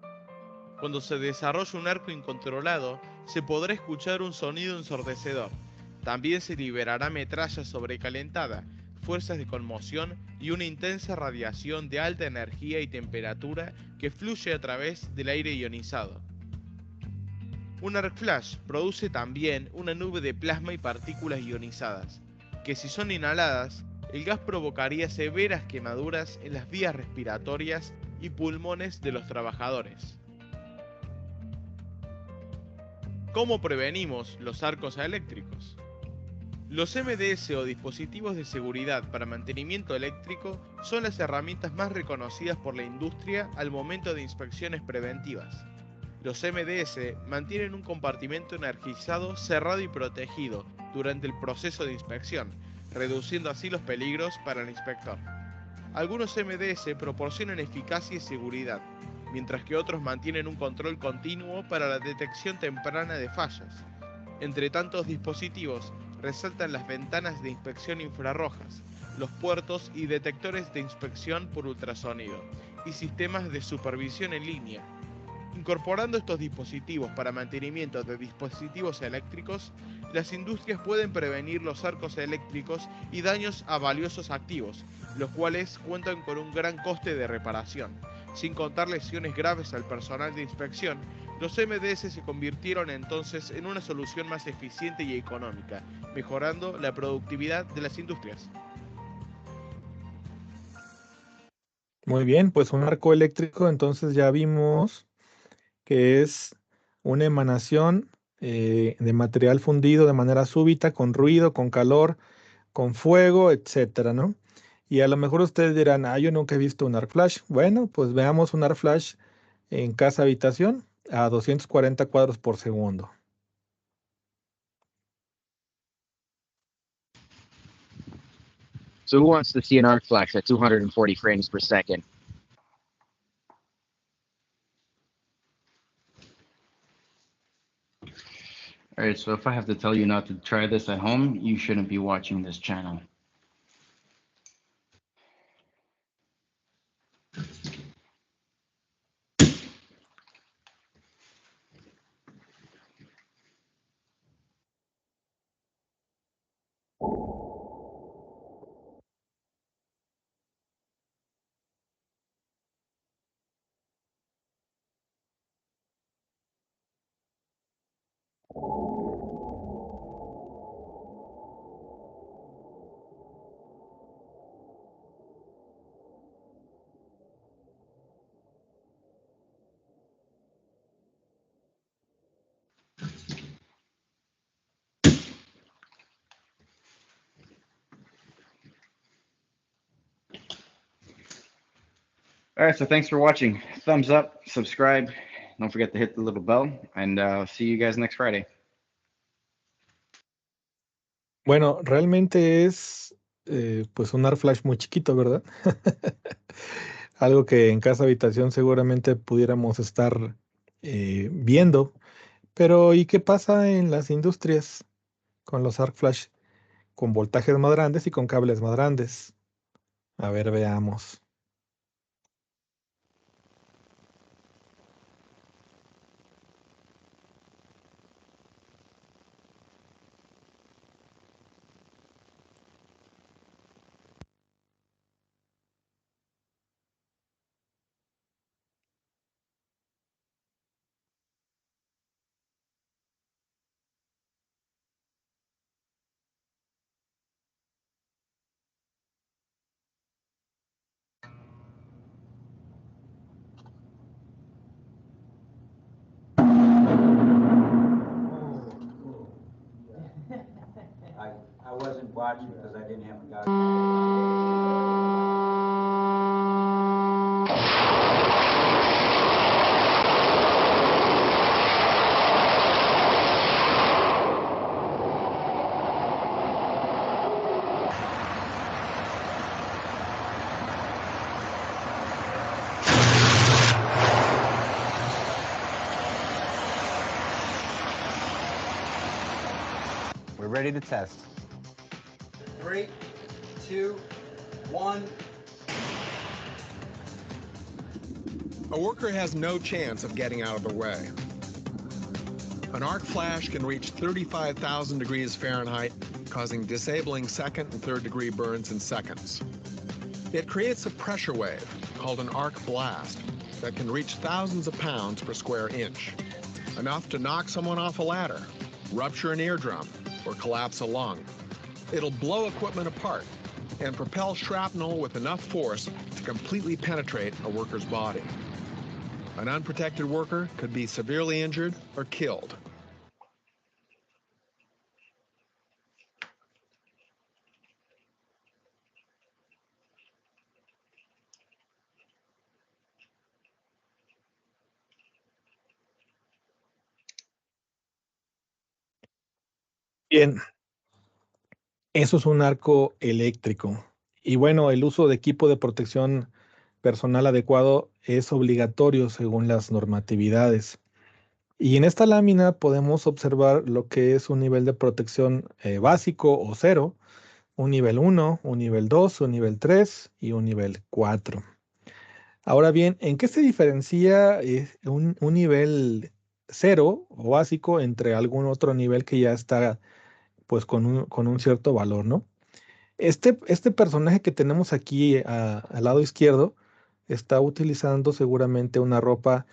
Cuando se desarrolla un arco incontrolado, se podrá escuchar un sonido ensordecedor. También se liberará metralla sobrecalentada, fuerzas de conmoción y una intensa radiación de alta energía y temperatura que fluye a través del aire ionizado. Un arc flash produce también una nube de plasma y partículas ionizadas, que si son inhaladas, el gas provocaría severas quemaduras en las vías respiratorias y pulmones de los trabajadores. ¿Cómo prevenimos los arcos eléctricos? Los MDS o dispositivos de seguridad para mantenimiento eléctrico son las herramientas más reconocidas por la industria al momento de inspecciones preventivas. Los MDS mantienen un compartimento energizado cerrado y protegido durante el proceso de inspección, reduciendo así los peligros para el inspector. Algunos MDS proporcionan eficacia y seguridad, mientras que otros mantienen un control continuo para la detección temprana de fallas. Entre tantos dispositivos, resaltan las ventanas de inspección infrarrojas, los puertos y detectores de inspección por ultrasonido, y sistemas de supervisión en línea. Incorporando estos dispositivos para mantenimiento de dispositivos eléctricos, las industrias pueden prevenir los arcos eléctricos y daños a valiosos activos, los cuales cuentan con un gran coste de reparación. Sin contar lesiones graves al personal de inspección, los MDS se convirtieron entonces en una solución más eficiente y económica, mejorando la productividad de las industrias. Muy bien, pues un arco eléctrico, entonces ya vimos que es una emanación de material fundido de manera súbita, con ruido, con calor, con fuego, etcétera, ¿no? Y a lo mejor ustedes dirán, yo nunca he visto un arc flash. Bueno, pues veamos un arc flash en casa habitación a 240 cuadros por segundo. So who wants to see an arc flash at 240 frames per second? All right, so if I have to tell you not to try this at home, you shouldn't be watching this channel. All right, so thanks for watching. Thumbs up, subscribe. Don't forget to hit the little bell, and see you guys next Friday. Bueno, realmente es pues un arc flash muy chiquito, ¿verdad? Algo que en casa habitación seguramente pudiéramos estar viendo. Pero ¿y qué pasa en las industrias con los arc flash? Con voltajes más grandes y con cables más grandes. A ver, veamos. I wasn't watching because I didn't have a guy. ready to test. 3, 2, 1. A worker has no chance of getting out of the way. An arc flash can reach 35,000 degrees Fahrenheit, causing disabling second and third degree burns in seconds. It creates a pressure wave called an arc blast that can reach thousands of pounds per square inch, enough to knock someone off a ladder, rupture an eardrum, or collapse a lung. It'll blow equipment apart and propel shrapnel with enough force to completely penetrate a worker's body. An unprotected worker could be severely injured or killed. Bien, eso es un arco eléctrico. Y bueno, el uso de equipo de protección personal adecuado es obligatorio según las normatividades. Y en esta lámina podemos observar lo que es un nivel de protección básico o cero, un nivel 1, un nivel 2, un nivel 3 y un nivel 4. Ahora bien, ¿en qué se diferencia un nivel 0 o básico entre algún otro nivel que ya está pues con un cierto valor, ¿no? Este personaje que tenemos aquí al lado izquierdo está utilizando seguramente una ropa,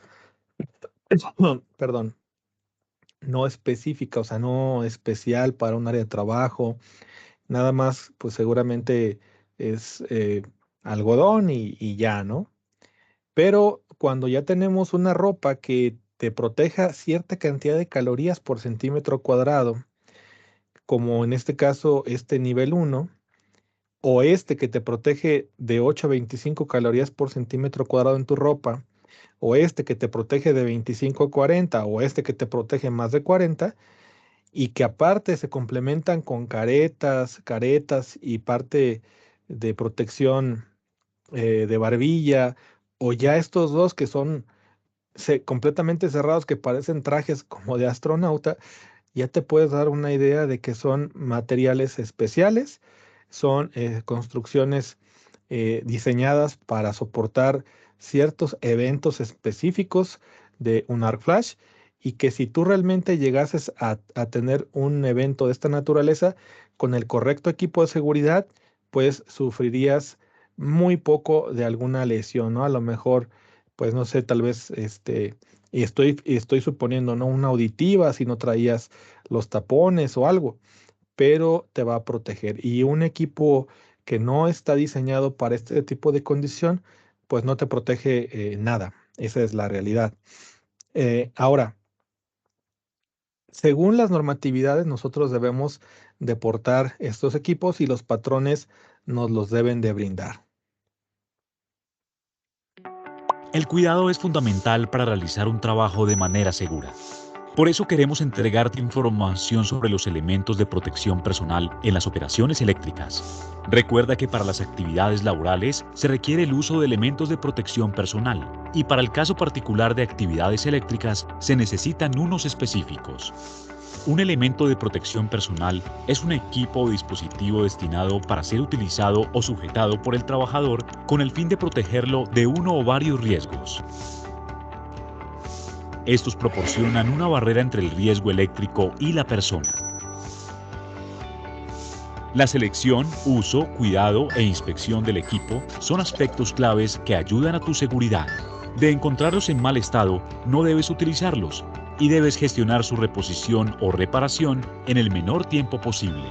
perdón, no específica, o sea, no especial para un área de trabajo, nada más, pues seguramente es algodón y ya, ¿no? Pero cuando ya tenemos una ropa que te proteja cierta cantidad de calorías por centímetro cuadrado, como en este caso este nivel 1, o este que te protege de 8 a 25 calorías por centímetro cuadrado en tu ropa, o este que te protege de 25 a 40, o este que te protege más de 40, y que aparte se complementan con caretas y parte de protección de barbilla, o ya estos dos que son completamente cerrados, que parecen trajes como de astronauta, ya te puedes dar una idea de que son materiales especiales, son construcciones diseñadas para soportar ciertos eventos específicos de un arc flash, y que si tú realmente llegases a tener un evento de esta naturaleza con el correcto equipo de seguridad, pues sufrirías muy poco de alguna lesión, ¿no? A lo mejor, pues no sé, tal vez y estoy suponiendo, ¿no? Una auditiva si no traías los tapones o algo, pero te va a proteger. Y un equipo que no está diseñado para este tipo de condición, pues no te protege nada. Esa es la realidad. Ahora, según las normatividades, nosotros debemos de portar estos equipos y los patrones nos los deben de brindar. El cuidado es fundamental para realizar un trabajo de manera segura. Por eso queremos entregarte información sobre los elementos de protección personal en las operaciones eléctricas. Recuerda que para las actividades laborales se requiere el uso de elementos de protección personal y para el caso particular de actividades eléctricas se necesitan unos específicos. Un elemento de protección personal es un equipo o dispositivo destinado para ser utilizado o sujetado por el trabajador con el fin de protegerlo de uno o varios riesgos. Estos proporcionan una barrera entre el riesgo eléctrico y la persona. La selección, uso, cuidado e inspección del equipo son aspectos claves que ayudan a tu seguridad. De encontrarlos en mal estado, no debes utilizarlos y debes gestionar su reposición o reparación en el menor tiempo posible.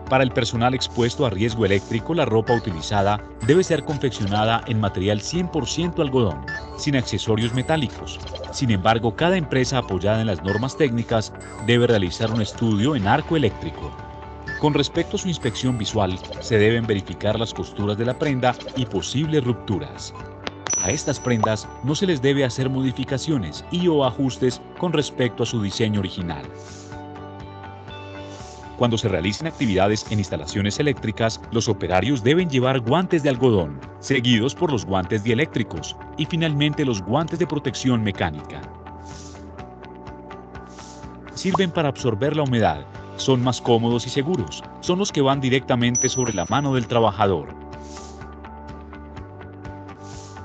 Para el personal expuesto a riesgo eléctrico, la ropa utilizada debe ser confeccionada en material 100% algodón, sin accesorios metálicos. Sin embargo, cada empresa apoyada en las normas técnicas debe realizar un estudio en arco eléctrico. Con respecto a su inspección visual, se deben verificar las costuras de la prenda y posibles rupturas. A estas prendas no se les debe hacer modificaciones y/o ajustes con respecto a su diseño original. Cuando se realicen actividades en instalaciones eléctricas, los operarios deben llevar guantes de algodón, seguidos por los guantes dieléctricos y finalmente los guantes de protección mecánica. Sirven para absorber la humedad. Son más cómodos y seguros. Son los que van directamente sobre la mano del trabajador.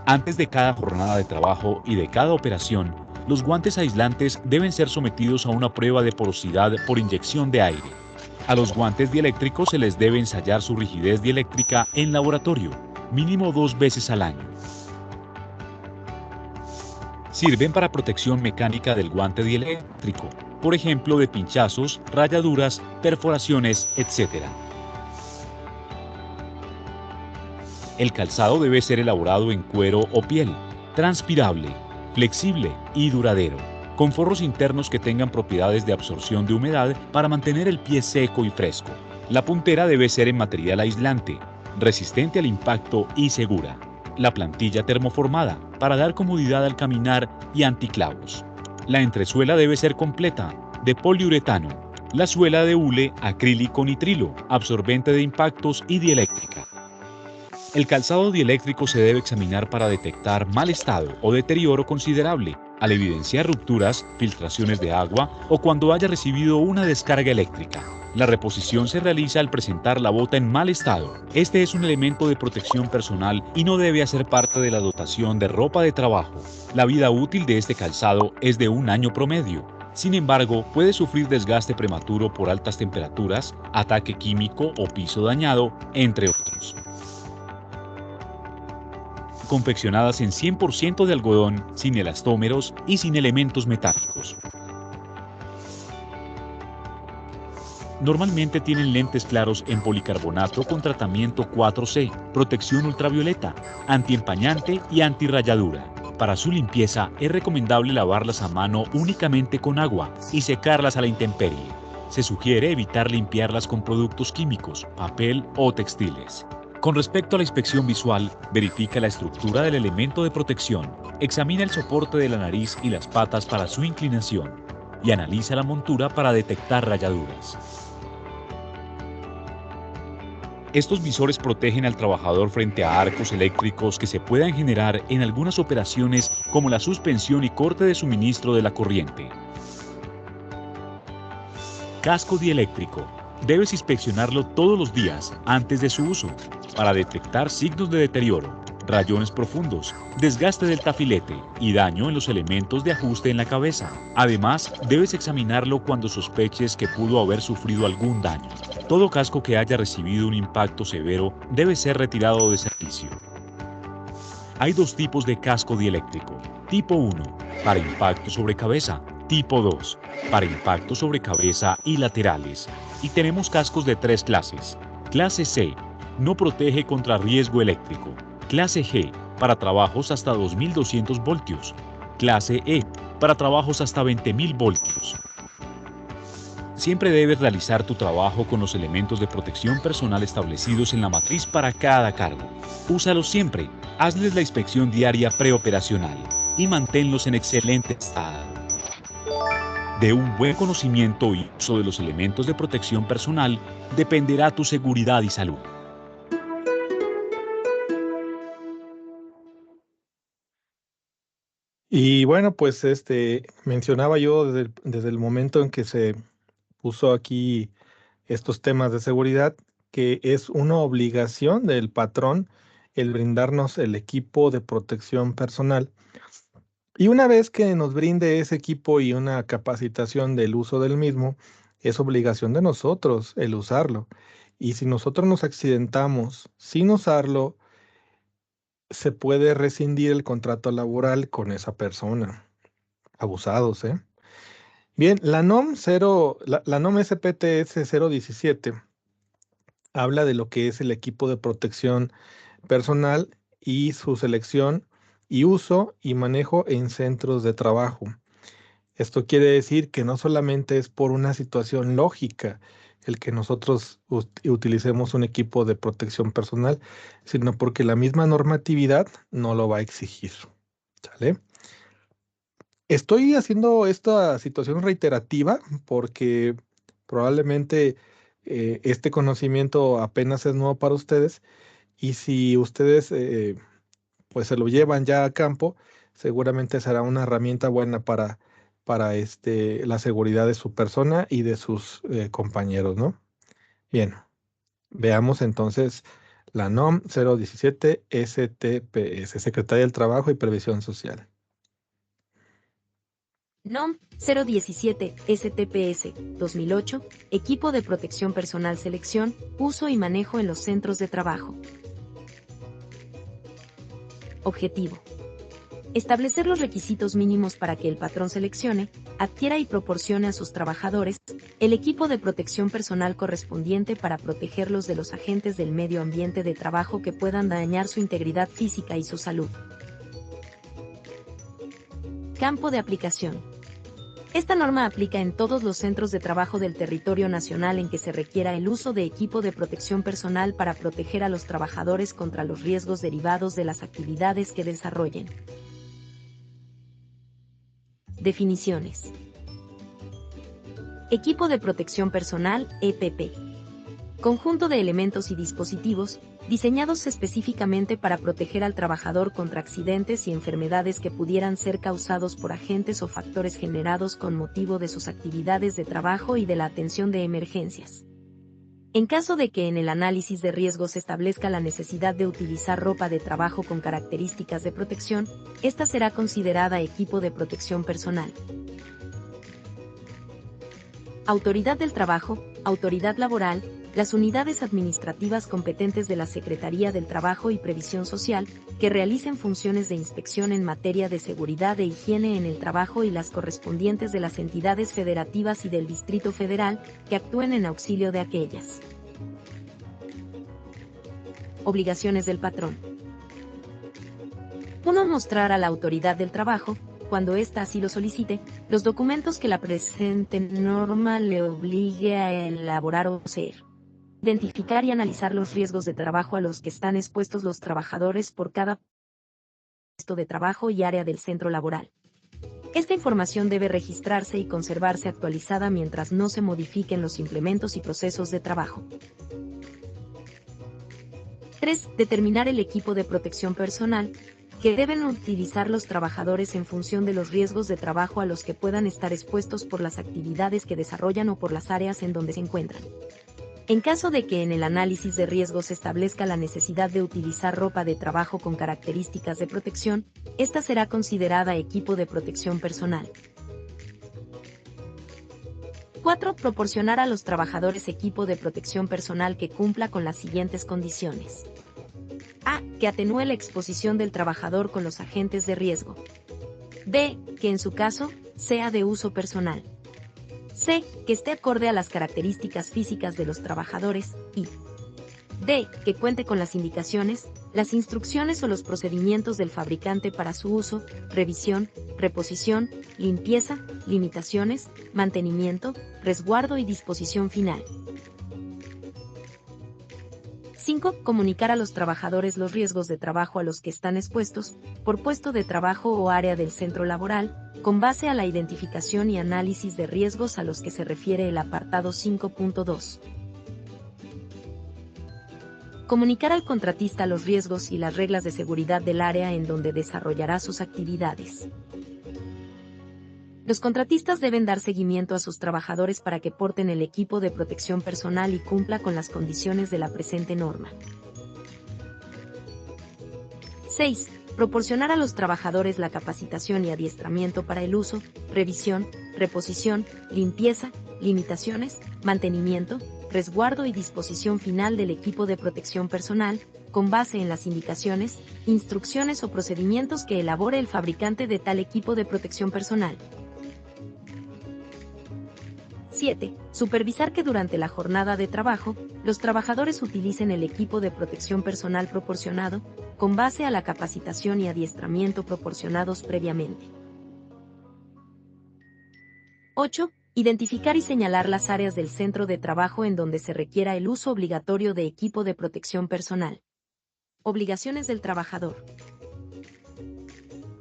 Antes de cada jornada de trabajo y de cada operación, los guantes aislantes deben ser sometidos a una prueba de porosidad por inyección de aire. A los guantes dieléctricos se les debe ensayar su rigidez dieléctrica en laboratorio, mínimo 2 veces al año. Sirven para protección mecánica del guante dieléctrico, por ejemplo de pinchazos, rayaduras, perforaciones, etc. El calzado debe ser elaborado en cuero o piel, transpirable, flexible y duradero, con forros internos que tengan propiedades de absorción de humedad para mantener el pie seco y fresco. La puntera debe ser en material aislante, resistente al impacto y segura. La plantilla termoformada, para dar comodidad al caminar y anticlavos. La entresuela debe ser completa, de poliuretano. La suela de hule, acrílico nitrilo, absorbente de impactos y dieléctrica. El calzado dieléctrico se debe examinar para detectar mal estado o deterioro considerable, al evidenciar rupturas, filtraciones de agua o cuando haya recibido una descarga eléctrica. La reposición se realiza al presentar la bota en mal estado. Este es un elemento de protección personal y no debe hacer parte de la dotación de ropa de trabajo. La vida útil de este calzado es de 1 año promedio. Sin embargo, puede sufrir desgaste prematuro por altas temperaturas, ataque químico o piso dañado, entre otros. Confeccionadas en 100% de algodón, sin elastómeros y sin elementos metálicos. Normalmente tienen lentes claros en policarbonato con tratamiento 4C, protección ultravioleta, antiempañante y antirrayadura. Para su limpieza es recomendable lavarlas a mano únicamente con agua y secarlas a la intemperie. Se sugiere evitar limpiarlas con productos químicos, papel o textiles. Con respecto a la inspección visual, verifica la estructura del elemento de protección, examina el soporte de la nariz y las patas para su inclinación y analiza la montura para detectar rayaduras. Estos visores protegen al trabajador frente a arcos eléctricos que se puedan generar en algunas operaciones como la suspensión y corte de suministro de la corriente. Casco dieléctrico. Debes inspeccionarlo todos los días antes de su uso para detectar signos de deterioro, rayones profundos, desgaste del tafilete y daño en los elementos de ajuste en la cabeza. Además, debes examinarlo cuando sospeches que pudo haber sufrido algún daño. Todo casco que haya recibido un impacto severo debe ser retirado de servicio. Hay 2 tipos de casco dieléctrico. Tipo 1, para impacto sobre cabeza. Tipo 2, para impacto sobre cabeza y laterales. Y tenemos cascos de 3 clases. Clase C, no protege contra riesgo eléctrico. Clase G, para trabajos hasta 2200 voltios. Clase E, para trabajos hasta 20.000 voltios. Siempre debes realizar tu trabajo con los elementos de protección personal establecidos en la matriz para cada cargo. Úsalos siempre, hazles la inspección diaria preoperacional y manténlos en excelente estado. De un buen conocimiento y uso de los elementos de protección personal dependerá tu seguridad y salud. Y bueno, pues mencionaba yo desde el momento en que se puso aquí estos temas de seguridad, que es una obligación del patrón el brindarnos el equipo de protección personal. Y una vez que nos brinde ese equipo y una capacitación del uso del mismo, es obligación de nosotros el usarlo. Y si nosotros nos accidentamos sin usarlo, se puede rescindir el contrato laboral con esa persona. Abusados, ¿eh? Bien, la NOM SPTS 017 habla de lo que es el equipo de protección personal y su selección y uso y manejo en centros de trabajo. Esto quiere decir que no solamente es por una situación lógica el que nosotros utilicemos un equipo de protección personal, sino porque la misma normatividad no lo va a exigir. ¿Sale? Estoy haciendo esta situación reiterativa porque probablemente este conocimiento apenas es nuevo para ustedes y si ustedes pues se lo llevan ya a campo, seguramente será una herramienta buena para para la seguridad de su persona y de sus compañeros, ¿no? Bien, veamos entonces la NOM 017 STPS, Secretaría del Trabajo y Previsión Social. NOM 017 STPS 2008, Equipo de Protección Personal Selección, Uso y Manejo en los Centros de Trabajo. Objetivo: establecer los requisitos mínimos para que el patrón seleccione, adquiera y proporcione a sus trabajadores el equipo de protección personal correspondiente para protegerlos de los agentes del medio ambiente de trabajo que puedan dañar su integridad física y su salud. Campo de aplicación: esta norma aplica en todos los centros de trabajo del territorio nacional en que se requiera el uso de equipo de protección personal para proteger a los trabajadores contra los riesgos derivados de las actividades que desarrollen. Definiciones. Equipo de protección personal, EPP. Conjunto de elementos y dispositivos, diseñados específicamente para proteger al trabajador contra accidentes y enfermedades que pudieran ser causados por agentes o factores generados con motivo de sus actividades de trabajo y de la atención de emergencias. En caso de que en el análisis de riesgos se establezca la necesidad de utilizar ropa de trabajo con características de protección, esta será considerada equipo de protección personal. Autoridad del Trabajo, Autoridad Laboral, las unidades administrativas competentes de la Secretaría del Trabajo y Previsión Social, que realicen funciones de inspección en materia de seguridad e higiene en el trabajo y las correspondientes de las entidades federativas y del Distrito Federal, que actúen en auxilio de aquellas. Obligaciones del patrón. 1. Mostrar a la autoridad del trabajo, cuando ésta así lo solicite, los documentos que la presente norma le obligue a elaborar o poseer. Identificar y analizar los riesgos de trabajo a los que están expuestos los trabajadores por cada puesto de trabajo y área del centro laboral. Esta información debe registrarse y conservarse actualizada mientras no se modifiquen los implementos y procesos de trabajo. 3. Determinar el equipo de protección personal que deben utilizar los trabajadores en función de los riesgos de trabajo a los que puedan estar expuestos por las actividades que desarrollan o por las áreas en donde se encuentran. En caso de que en el análisis de riesgos se establezca la necesidad de utilizar ropa de trabajo con características de protección, esta será considerada equipo de protección personal. 4. Proporcionar a los trabajadores equipo de protección personal que cumpla con las siguientes condiciones. A. Que atenúe la exposición del trabajador con los agentes de riesgo. B. Que en su caso, sea de uso personal. C. Que esté acorde a las características físicas de los trabajadores, y D. Que cuente con las indicaciones, las instrucciones o los procedimientos del fabricante para su uso, revisión, reposición, limpieza, limitaciones, mantenimiento, resguardo y disposición final. 5. Comunicar a los trabajadores los riesgos de trabajo a los que están expuestos, por puesto de trabajo o área del centro laboral, con base a la identificación y análisis de riesgos a los que se refiere el apartado 5.2. Comunicar al contratista los riesgos y las reglas de seguridad del área en donde desarrollará sus actividades. Los contratistas deben dar seguimiento a sus trabajadores para que porten el equipo de protección personal y cumpla con las condiciones de la presente norma. 6. Proporcionar a los trabajadores la capacitación y adiestramiento para el uso, revisión, reposición, limpieza, limitaciones, mantenimiento, resguardo y disposición final del equipo de protección personal, con base en las indicaciones, instrucciones o procedimientos que elabore el fabricante de tal equipo de protección personal. 7. Supervisar que durante la jornada de trabajo, los trabajadores utilicen el equipo de protección personal proporcionado, con base a la capacitación y adiestramiento proporcionados previamente. 8. Identificar y señalar las áreas del centro de trabajo en donde se requiera el uso obligatorio de equipo de protección personal. Obligaciones del trabajador.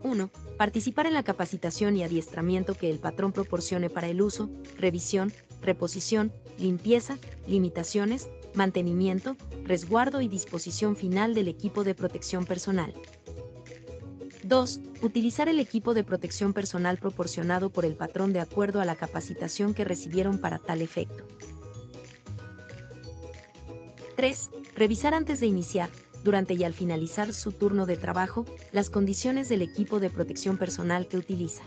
1. Participar en la capacitación y adiestramiento que el patrón proporcione para el uso, revisión, reposición, limpieza, limitaciones, mantenimiento, resguardo y disposición final del equipo de protección personal. 2. Utilizar el equipo de protección personal proporcionado por el patrón de acuerdo a la capacitación que recibieron para tal efecto. 3. Revisar antes de iniciar, durante y al finalizar su turno de trabajo, las condiciones del equipo de protección personal que utiliza.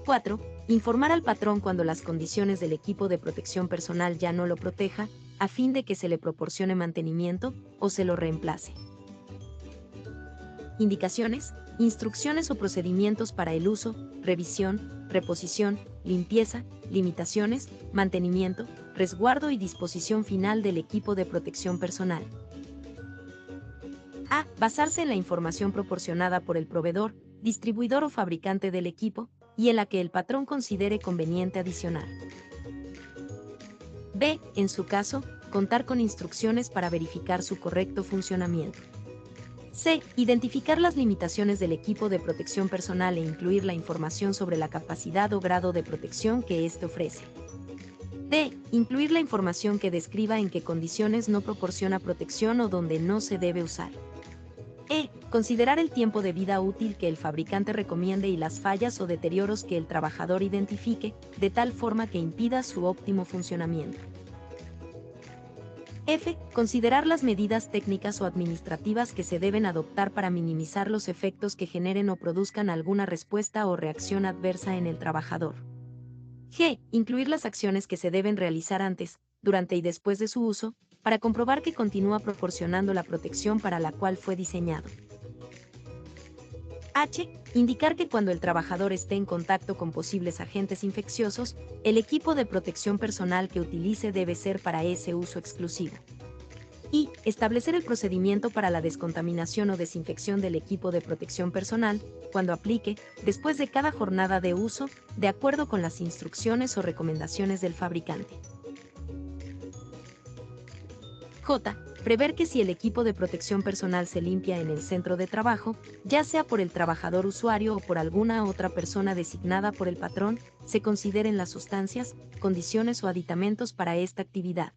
4. Informar al patrón cuando las condiciones del equipo de protección personal ya no lo proteja, a fin de que se le proporcione mantenimiento o se lo reemplace. Indicaciones, instrucciones o procedimientos para el uso, revisión, reposición, limpieza, limitaciones, mantenimiento, resguardo y disposición final del equipo de protección personal. A. Basarse en la información proporcionada por el proveedor, distribuidor o fabricante del equipo, y en la que el patrón considere conveniente adicionar. B. En su caso, contar con instrucciones para verificar su correcto funcionamiento. C. Identificar las limitaciones del equipo de protección personal e incluir la información sobre la capacidad o grado de protección que éste ofrece. D. Incluir la información que describa en qué condiciones no proporciona protección o donde no se debe usar. E. Considerar el tiempo de vida útil que el fabricante recomiende y las fallas o deterioros que el trabajador identifique, de tal forma que impida su óptimo funcionamiento. F. Considerar las medidas técnicas o administrativas que se deben adoptar para minimizar los efectos que generen o produzcan alguna respuesta o reacción adversa en el trabajador. G. Incluir las acciones que se deben realizar antes, durante y después de su uso, para comprobar que continúa proporcionando la protección para la cual fue diseñado. H. Indicar que cuando el trabajador esté en contacto con posibles agentes infecciosos, el equipo de protección personal que utilice debe ser para ese uso exclusivo. Y. Establecer el procedimiento para la descontaminación o desinfección del equipo de protección personal, cuando aplique, después de cada jornada de uso, de acuerdo con las instrucciones o recomendaciones del fabricante. J. Prever que si el equipo de protección personal se limpia en el centro de trabajo, ya sea por el trabajador usuario o por alguna otra persona designada por el patrón, se consideren las sustancias, condiciones o aditamentos para esta actividad.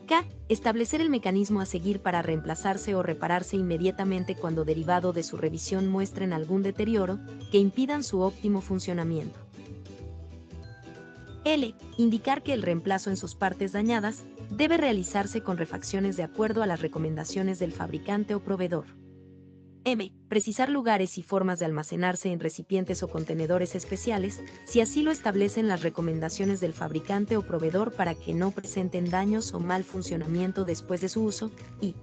K. Establecer el mecanismo a seguir para reemplazarse o repararse inmediatamente cuando derivado de su revisión muestren algún deterioro que impidan su óptimo funcionamiento. L. Indicar que el reemplazo en sus partes dañadas debe realizarse con refacciones de acuerdo a las recomendaciones del fabricante o proveedor. M. Precisar lugares y formas de almacenarse en recipientes o contenedores especiales, si así lo establecen las recomendaciones del fabricante o proveedor para que no presenten daños o mal funcionamiento después de su uso, y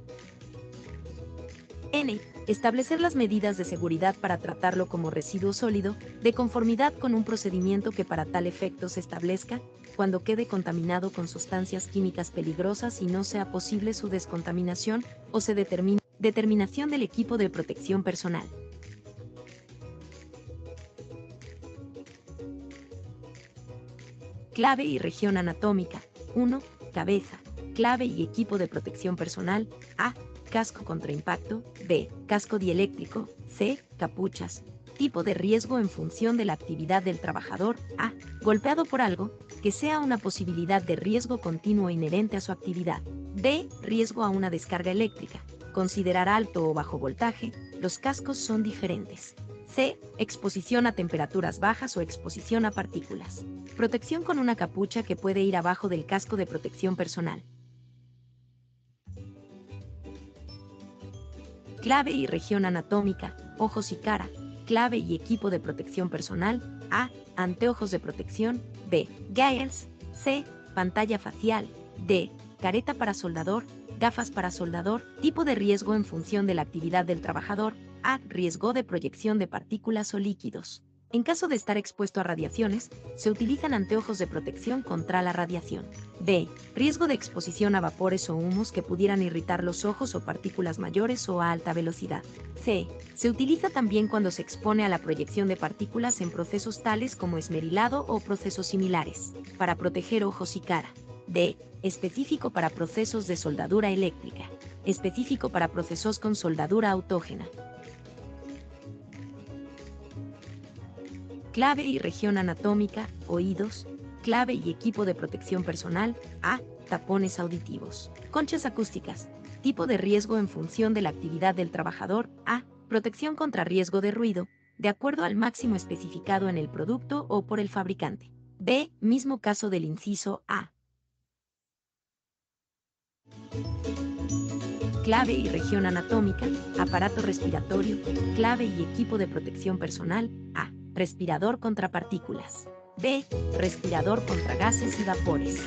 N. Establecer las medidas de seguridad para tratarlo como residuo sólido, de conformidad con un procedimiento que para tal efecto se establezca, cuando quede contaminado con sustancias químicas peligrosas y no sea posible su descontaminación, o se determinación del equipo de protección personal. Clave y región anatómica. 1. Cabeza. Clave y equipo de protección personal. A. Casco contra impacto. B. Casco dieléctrico. C. Capuchas. Tipo de riesgo en función de la actividad del trabajador. A. Golpeado por algo, que sea una posibilidad de riesgo continuo inherente a su actividad. B. Riesgo a una descarga eléctrica. Considerar alto o bajo voltaje, los cascos son diferentes. C. Exposición a temperaturas bajas o exposición a partículas. Protección con una capucha que puede ir abajo del casco de protección personal. Clave y región anatómica, ojos y cara. Clave y equipo de protección personal. A. Anteojos de protección. B. Goggles. C. Pantalla facial. D. Careta para soldador. Gafas para soldador. Tipo de riesgo en función de la actividad del trabajador. A. Riesgo de proyección de partículas o líquidos. En caso de estar expuesto a radiaciones, se utilizan anteojos de protección contra la radiación. B. Riesgo de exposición a vapores o humos que pudieran irritar los ojos o partículas mayores o a alta velocidad. C. Se utiliza también cuando se expone a la proyección de partículas en procesos tales como esmerilado o procesos similares, para proteger ojos y cara. D. Específico para procesos de soldadura eléctrica. Específico para procesos con soldadura autógena. Clave y región anatómica, oídos. Clave y equipo de protección personal. A. Tapones auditivos. Conchas acústicas. Tipo de riesgo en función de la actividad del trabajador. A. Protección contra riesgo de ruido, de acuerdo al máximo especificado en el producto o por el fabricante. B. Mismo caso del inciso A. Clave y región anatómica, aparato respiratorio, clave y equipo de protección personal. A. Respirador contra partículas. B. Respirador contra gases y vapores.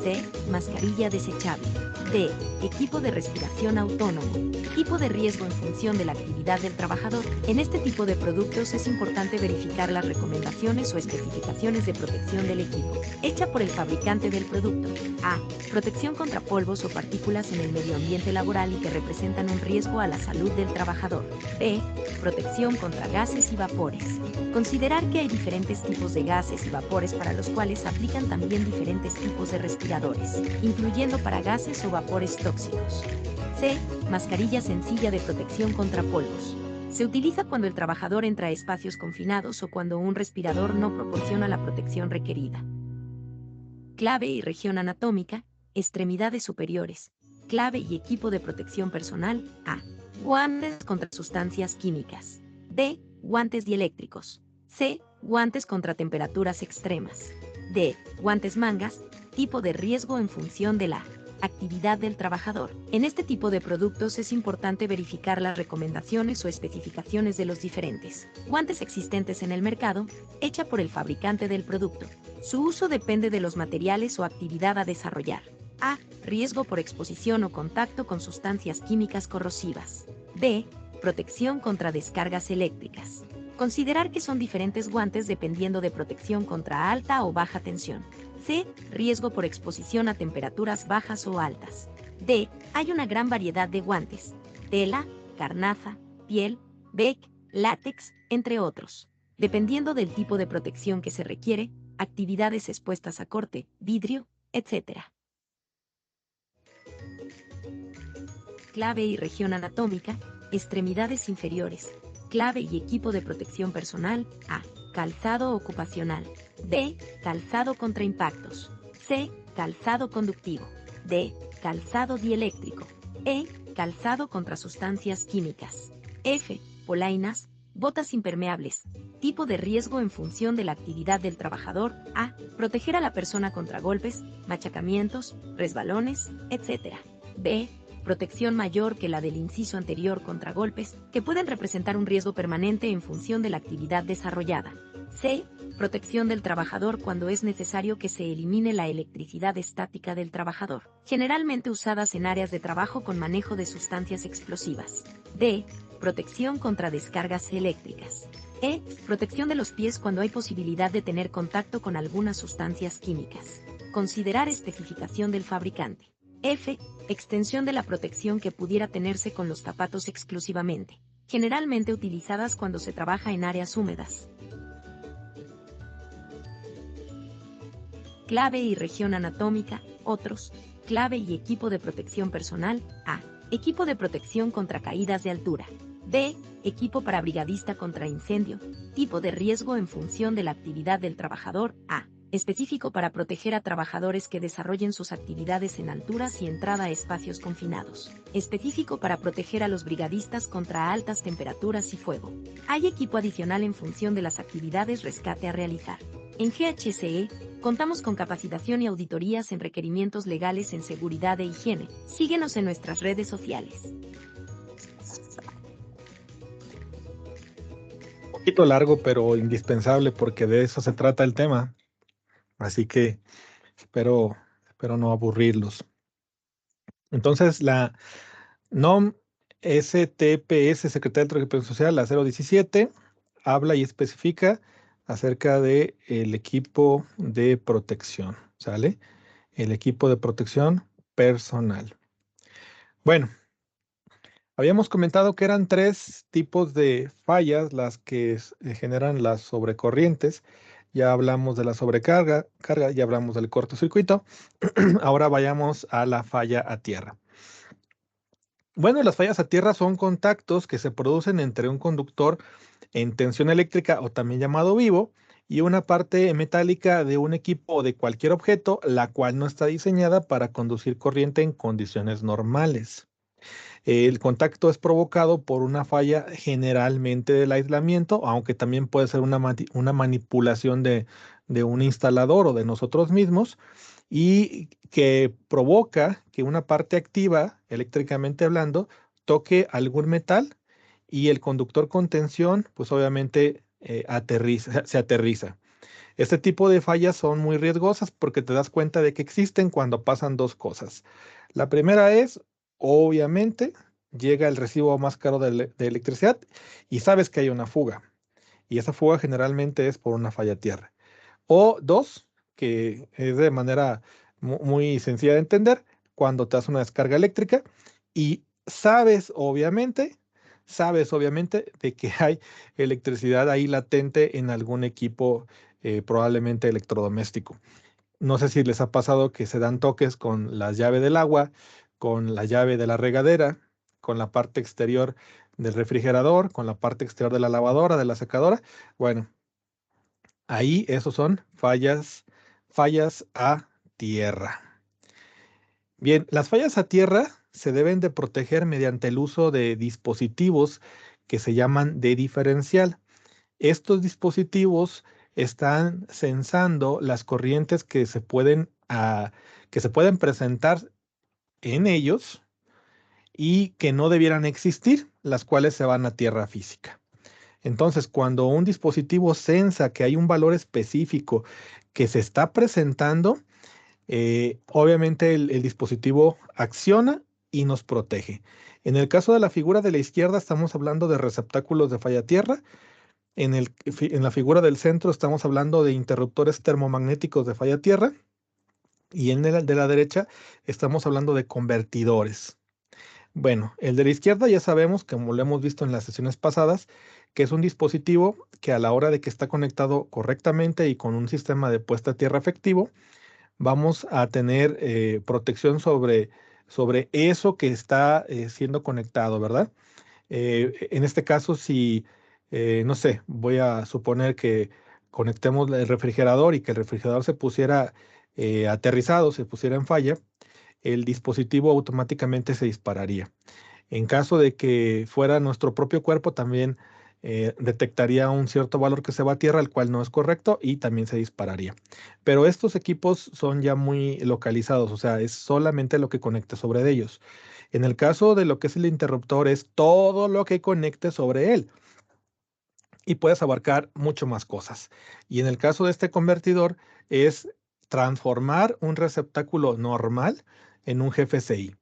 C. Mascarilla desechable. D. Equipo de respiración autónomo. Tipo de riesgo en función de la actividad del trabajador. En este tipo de productos es importante verificar las recomendaciones o especificaciones de protección del equipo, hecha por el fabricante del producto. A. Protección contra polvos o partículas en el medio ambiente laboral y que representan un riesgo a la salud del trabajador. B. Protección contra gases y vapores. Considerar que hay diferentes tipos de gases y vapores para los cuales aplican también diferentes tipos de respiradores, incluyendo para gases o vapores tóxicos. C. Mascarilla sencilla de protección contra polvos. Se utiliza cuando el trabajador entra a espacios confinados o cuando un respirador no proporciona la protección requerida. Clave y región anatómica, extremidades superiores. Clave y equipo de protección personal. A. Guantes contra sustancias químicas. D. Guantes dieléctricos. C. Guantes contra temperaturas extremas. D. Guantes mangas, tipo de riesgo en función de la actividad del trabajador. En este tipo de productos es importante verificar las recomendaciones o especificaciones de los diferentes guantes existentes en el mercado, hecha por el fabricante del producto. Su uso depende de los materiales o actividad a desarrollar. A. Riesgo por exposición o contacto con sustancias químicas corrosivas. B. Protección contra descargas eléctricas. Considerar que son diferentes guantes dependiendo de protección contra alta o baja tensión. C. Riesgo por exposición a temperaturas bajas o altas. D. Hay una gran variedad de guantes: tela, carnaza, piel, bec, látex, entre otros. Dependiendo del tipo de protección que se requiere, actividades expuestas a corte, vidrio, etc. Clave y región anatómica, extremidades inferiores. Clave y equipo de protección personal. A. Calzado ocupacional. B. Calzado contra impactos. C. Calzado conductivo. D. Calzado dieléctrico. E. Calzado contra sustancias químicas. F. Polainas, botas impermeables. Tipo de riesgo en función de la actividad del trabajador. A. Proteger a la persona contra golpes, machacamientos, resbalones, etc. B. Protección mayor que la del inciso anterior contra golpes, que pueden representar un riesgo permanente en función de la actividad desarrollada. C. Protección del trabajador cuando es necesario que se elimine la electricidad estática del trabajador, generalmente usadas en áreas de trabajo con manejo de sustancias explosivas. D. Protección contra descargas eléctricas. E. Protección de los pies cuando hay posibilidad de tener contacto con algunas sustancias químicas. Considerar especificación del fabricante. F. Extensión de la protección que pudiera tenerse con los zapatos exclusivamente, generalmente utilizadas cuando se trabaja en áreas húmedas. Clave y región anatómica, otros. Clave y equipo de protección personal. A. Equipo de protección contra caídas de altura. B. Equipo para brigadista contra incendio. Tipo de riesgo en función de la actividad del trabajador. A. Específico para proteger a trabajadores que desarrollen sus actividades en alturas y entrada a espacios confinados. Específico para proteger a los brigadistas contra altas temperaturas y fuego. Hay equipo adicional en función de las actividades rescate a realizar. En GHCE, contamos con capacitación y auditorías en requerimientos legales en seguridad e higiene. Síguenos en nuestras redes sociales. Un poquito largo, pero indispensable porque de eso se trata el tema. Así que espero no aburrirlos. Entonces, la NOM STPS, Secretaría de Protección Social, la 017, habla y especifica acerca del equipo de protección, ¿sale? El equipo de protección personal. Bueno, habíamos comentado que eran 3 tipos de fallas las que generan las sobrecorrientes. Ya hablamos de la sobrecarga, ya hablamos del cortocircuito. Ahora vayamos a la falla a tierra. Bueno, las fallas a tierra son contactos que se producen entre un conductor en tensión eléctrica o también llamado vivo y una parte metálica de un equipo o de cualquier objeto, la cual no está diseñada para conducir corriente en condiciones normales. El contacto es provocado por una falla generalmente del aislamiento, aunque también puede ser una manipulación de un instalador o de nosotros mismos, y que provoca que una parte activa, eléctricamente hablando, toque algún metal y el conductor con tensión, pues obviamente se aterriza. Este tipo de fallas son muy riesgosas porque te das cuenta de que existen cuando pasan dos cosas. La primera es, obviamente, llega el recibo más caro de electricidad y sabes que hay una fuga. Y esa fuga generalmente es por una falla tierra. O dos, que es de manera muy sencilla de entender, cuando te hace una descarga eléctrica y sabes obviamente de que hay electricidad ahí latente en algún equipo, probablemente electrodoméstico. No sé si les ha pasado que se dan toques con la llave del agua, con la llave de la regadera, con la parte exterior del refrigerador, con la parte exterior de la lavadora, de la secadora. Bueno, ahí esos son fallas a tierra. Bien, las fallas a tierra se deben de proteger mediante el uso de dispositivos que se llaman de diferencial. Estos dispositivos están sensando las corrientes que se pueden presentar en ellos y que no debieran existir, las cuales se van a tierra física. Entonces, cuando un dispositivo sensa que hay un valor específico que se está presentando, obviamente el dispositivo acciona y nos protege. En el caso de la figura de la izquierda, estamos hablando de receptáculos de falla tierra. En la figura del centro estamos hablando de interruptores termomagnéticos de falla tierra. Y en el de la derecha estamos hablando de convertidores. Bueno, el de la izquierda ya sabemos, como lo hemos visto en las sesiones pasadas, que es un dispositivo que a la hora de que está conectado correctamente y con un sistema de puesta a tierra efectivo, vamos a tener protección sobre eso que está siendo conectado, ¿verdad? En este caso, si, no sé, voy a suponer que conectemos el refrigerador y que el refrigerador se pusiera aterrizado, se pusiera en falla, el dispositivo automáticamente se dispararía. En caso de que fuera nuestro propio cuerpo, también detectaría un cierto valor que se va a tierra, el cual no es correcto y también se dispararía. Pero estos equipos son ya muy localizados, o sea, es solamente lo que conecte sobre ellos. En el caso de lo que es el interruptor, es todo lo que conecte sobre él y puedes abarcar mucho más cosas. Y en el caso de este convertidor, es transformar un receptáculo normal en un GFCI.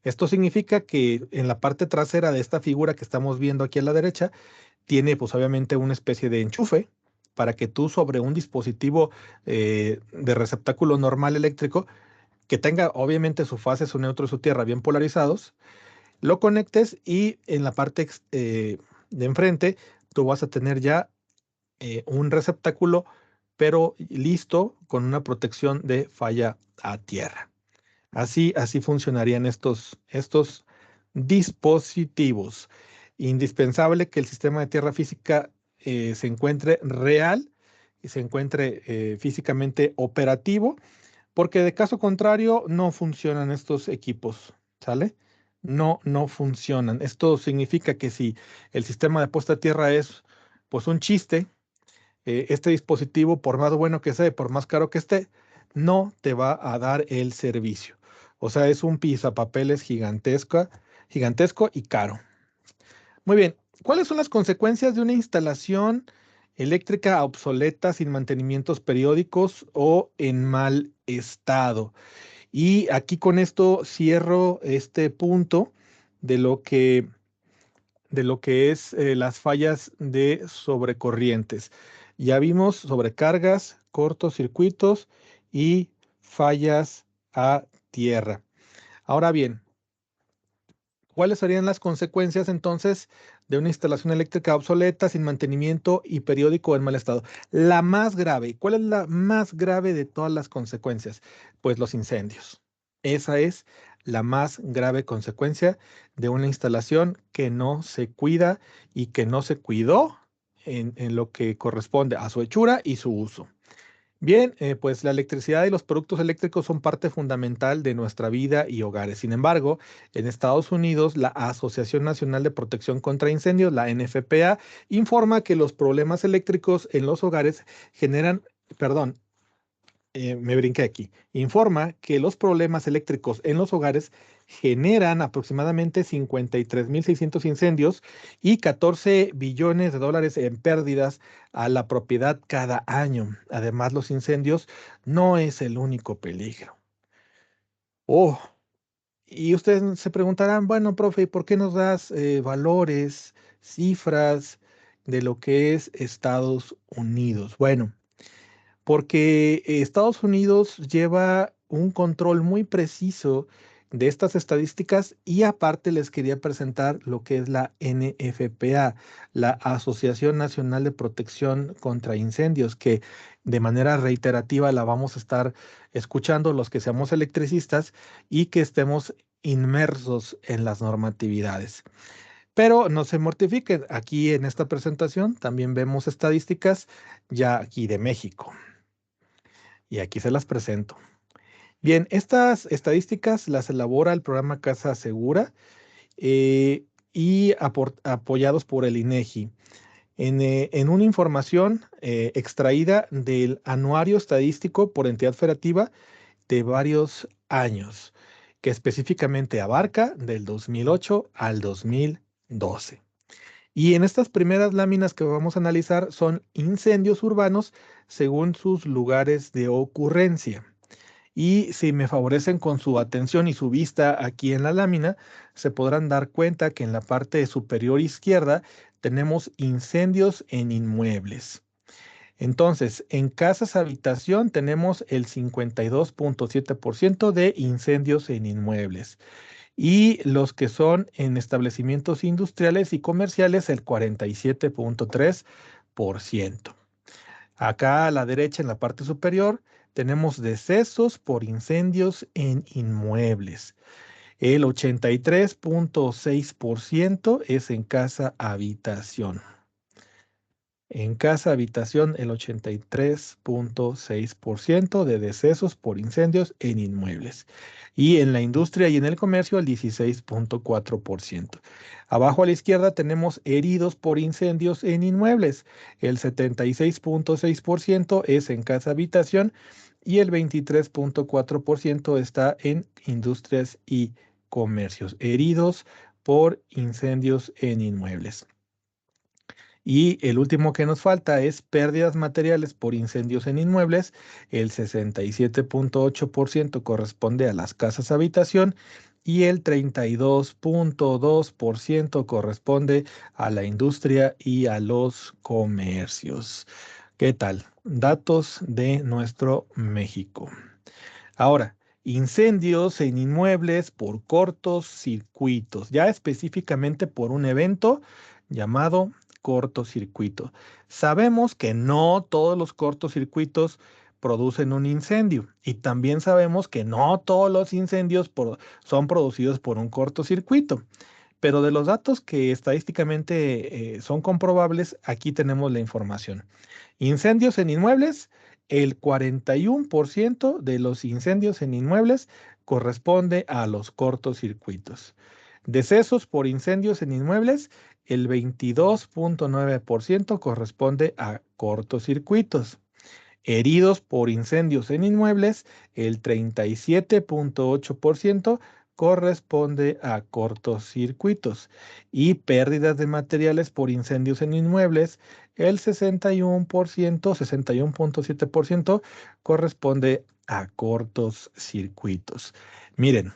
Esto significa que en la parte trasera de esta figura que estamos viendo aquí a la derecha, tiene pues obviamente una especie de enchufe para que tú sobre un dispositivo de receptáculo normal eléctrico, que tenga obviamente su fase, su neutro y su tierra bien polarizados, lo conectes y en la parte de enfrente tú vas a tener ya un receptáculo, pero listo con una protección de falla a tierra. Así funcionarían estos dispositivos. Indispensable que el sistema de tierra física se encuentre real y se encuentre físicamente operativo, porque de caso contrario no funcionan estos equipos, ¿sale? No funcionan. Esto significa que si el sistema de puesta a tierra es pues un chiste, este dispositivo, por más bueno que sea, por más caro que esté, no te va a dar el servicio. O sea, es un pisapapeles gigantesco y caro. Muy bien, ¿cuáles son las consecuencias de una instalación eléctrica obsoleta, sin mantenimientos periódicos o en mal estado? Y aquí con esto cierro este punto de lo que, de lo que es las fallas de sobrecorrientes. Ya vimos sobrecargas, cortocircuitos y fallas a tierra. Ahora bien, ¿cuáles serían las consecuencias entonces de una instalación eléctrica obsoleta, sin mantenimiento y periódico en mal estado? La más grave, ¿cuál es la más grave de todas las consecuencias? Pues los incendios. Esa es la más grave consecuencia de una instalación que no se cuida y que no se cuidó en lo que corresponde a su hechura y su uso. Bien, pues la electricidad y los productos eléctricos son parte fundamental de nuestra vida y hogares. Sin embargo, en Estados Unidos, la Asociación Nacional de Protección contra Incendios, la NFPA, informa que los problemas eléctricos en los hogares generan, perdón, me brinqué aquí, informa que los problemas eléctricos en los hogares generan aproximadamente 53.600 incendios y 14 billones de dólares en pérdidas a la propiedad cada año. Además, los incendios no es el único peligro. Oh, y ustedes se preguntarán, bueno, profe, ¿y por qué nos das valores, cifras de lo que es Estados Unidos? Bueno, porque Estados Unidos lleva un control muy preciso de estas estadísticas y aparte les quería presentar lo que es la NFPA, la Asociación Nacional de Protección contra Incendios, que de manera reiterativa la vamos a estar escuchando los que seamos electricistas y que estemos inmersos en las normatividades. Pero no se mortifiquen, aquí en esta presentación también vemos estadísticas ya aquí de México. Y aquí se las presento. Bien, estas estadísticas las elabora el programa Casa Segura y apoyados por el INEGI en una información extraída del Anuario Estadístico por entidad federativa de varios años, que específicamente abarca del 2008 al 2012. Y en estas primeras láminas que vamos a analizar son incendios urbanos según sus lugares de ocurrencia. Y si me favorecen con su atención y su vista aquí en la lámina, se podrán dar cuenta que en la parte superior izquierda tenemos incendios en inmuebles. Entonces, en casas habitación tenemos el 52.7% de incendios en inmuebles y los que son en establecimientos industriales y comerciales el 47.3%. Acá a la derecha, en la parte superior, tenemos decesos por incendios en inmuebles. El 83.6% es en casa habitación. En casa habitación, el 83.6% de decesos por incendios en inmuebles. Y en la industria y en el comercio, el 16.4%. Abajo a la izquierda tenemos heridos por incendios en inmuebles. El 76.6% es en casa habitación y el 23.4% está en industrias y comercios. Heridos por incendios en inmuebles. Y el último que nos falta es pérdidas materiales por incendios en inmuebles. El 67.8% corresponde a las casas habitación y el 32.2% corresponde a la industria y a los comercios. ¿Qué tal? Datos de nuestro México. Ahora, incendios en inmuebles por cortos circuitos, ya específicamente por un evento llamado cortocircuito. Sabemos que no todos los cortocircuitos producen un incendio y también sabemos que no todos los incendios son producidos por un cortocircuito. Pero de los datos que estadísticamente son comprobables, aquí tenemos la información. Incendios en inmuebles, el 41% de los incendios en inmuebles corresponde a los cortocircuitos. Decesos por incendios en inmuebles, el 22.9% corresponde a cortocircuitos. Heridos por incendios en inmuebles, el 37.8% corresponde a cortocircuitos. Y pérdidas de materiales por incendios en inmuebles, el 61.7% corresponde a cortocircuitos. Miren,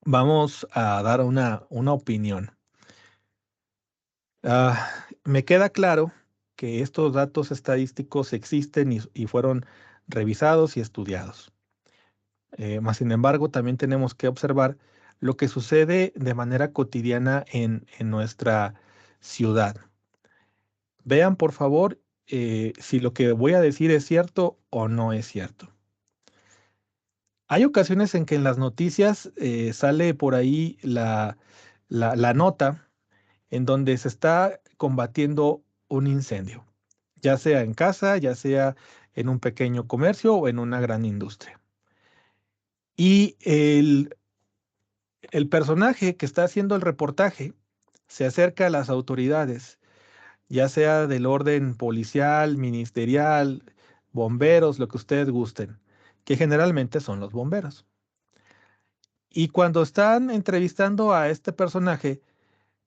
vamos a dar una opinión. Me queda claro que estos datos estadísticos existen y fueron revisados y estudiados. Más sin embargo, también tenemos que observar lo que sucede de manera cotidiana en nuestra ciudad. Vean, por favor, si lo que voy a decir es cierto o no es cierto. Hay ocasiones en que en las noticias sale por ahí la nota en donde se está combatiendo un incendio, ya sea en casa, ya sea en un pequeño comercio o en una gran industria. Y el personaje que está haciendo el reportaje se acerca a las autoridades, ya sea del orden policial, ministerial, bomberos, lo que ustedes gusten, que generalmente son los bomberos. Y cuando están entrevistando a este personaje,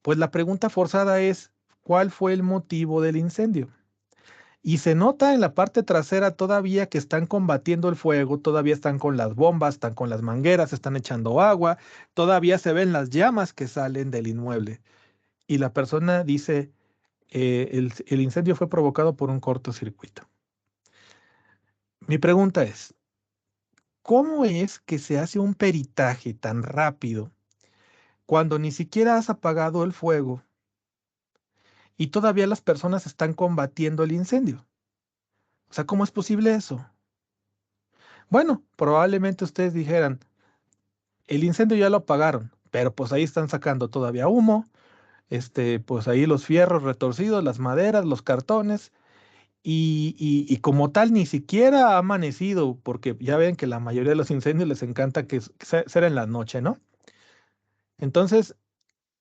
pues la pregunta forzada es, ¿cuál fue el motivo del incendio? Y se nota en la parte trasera todavía que están combatiendo el fuego, todavía están con las bombas, están con las mangueras, están echando agua, todavía se ven las llamas que salen del inmueble. Y la persona dice, el incendio fue provocado por un cortocircuito. Mi pregunta es, ¿cómo es que se hace un peritaje tan rápido cuando ni siquiera has apagado el fuego y todavía las personas están combatiendo el incendio? O sea, ¿cómo es posible eso? Bueno, probablemente ustedes dijeran, el incendio ya lo apagaron, pero pues ahí están sacando todavía humo, pues ahí los fierros retorcidos, las maderas, los cartones, y como tal ni siquiera ha amanecido, porque ya ven que la mayoría de los incendios les encanta que sea en la noche, ¿no? Entonces,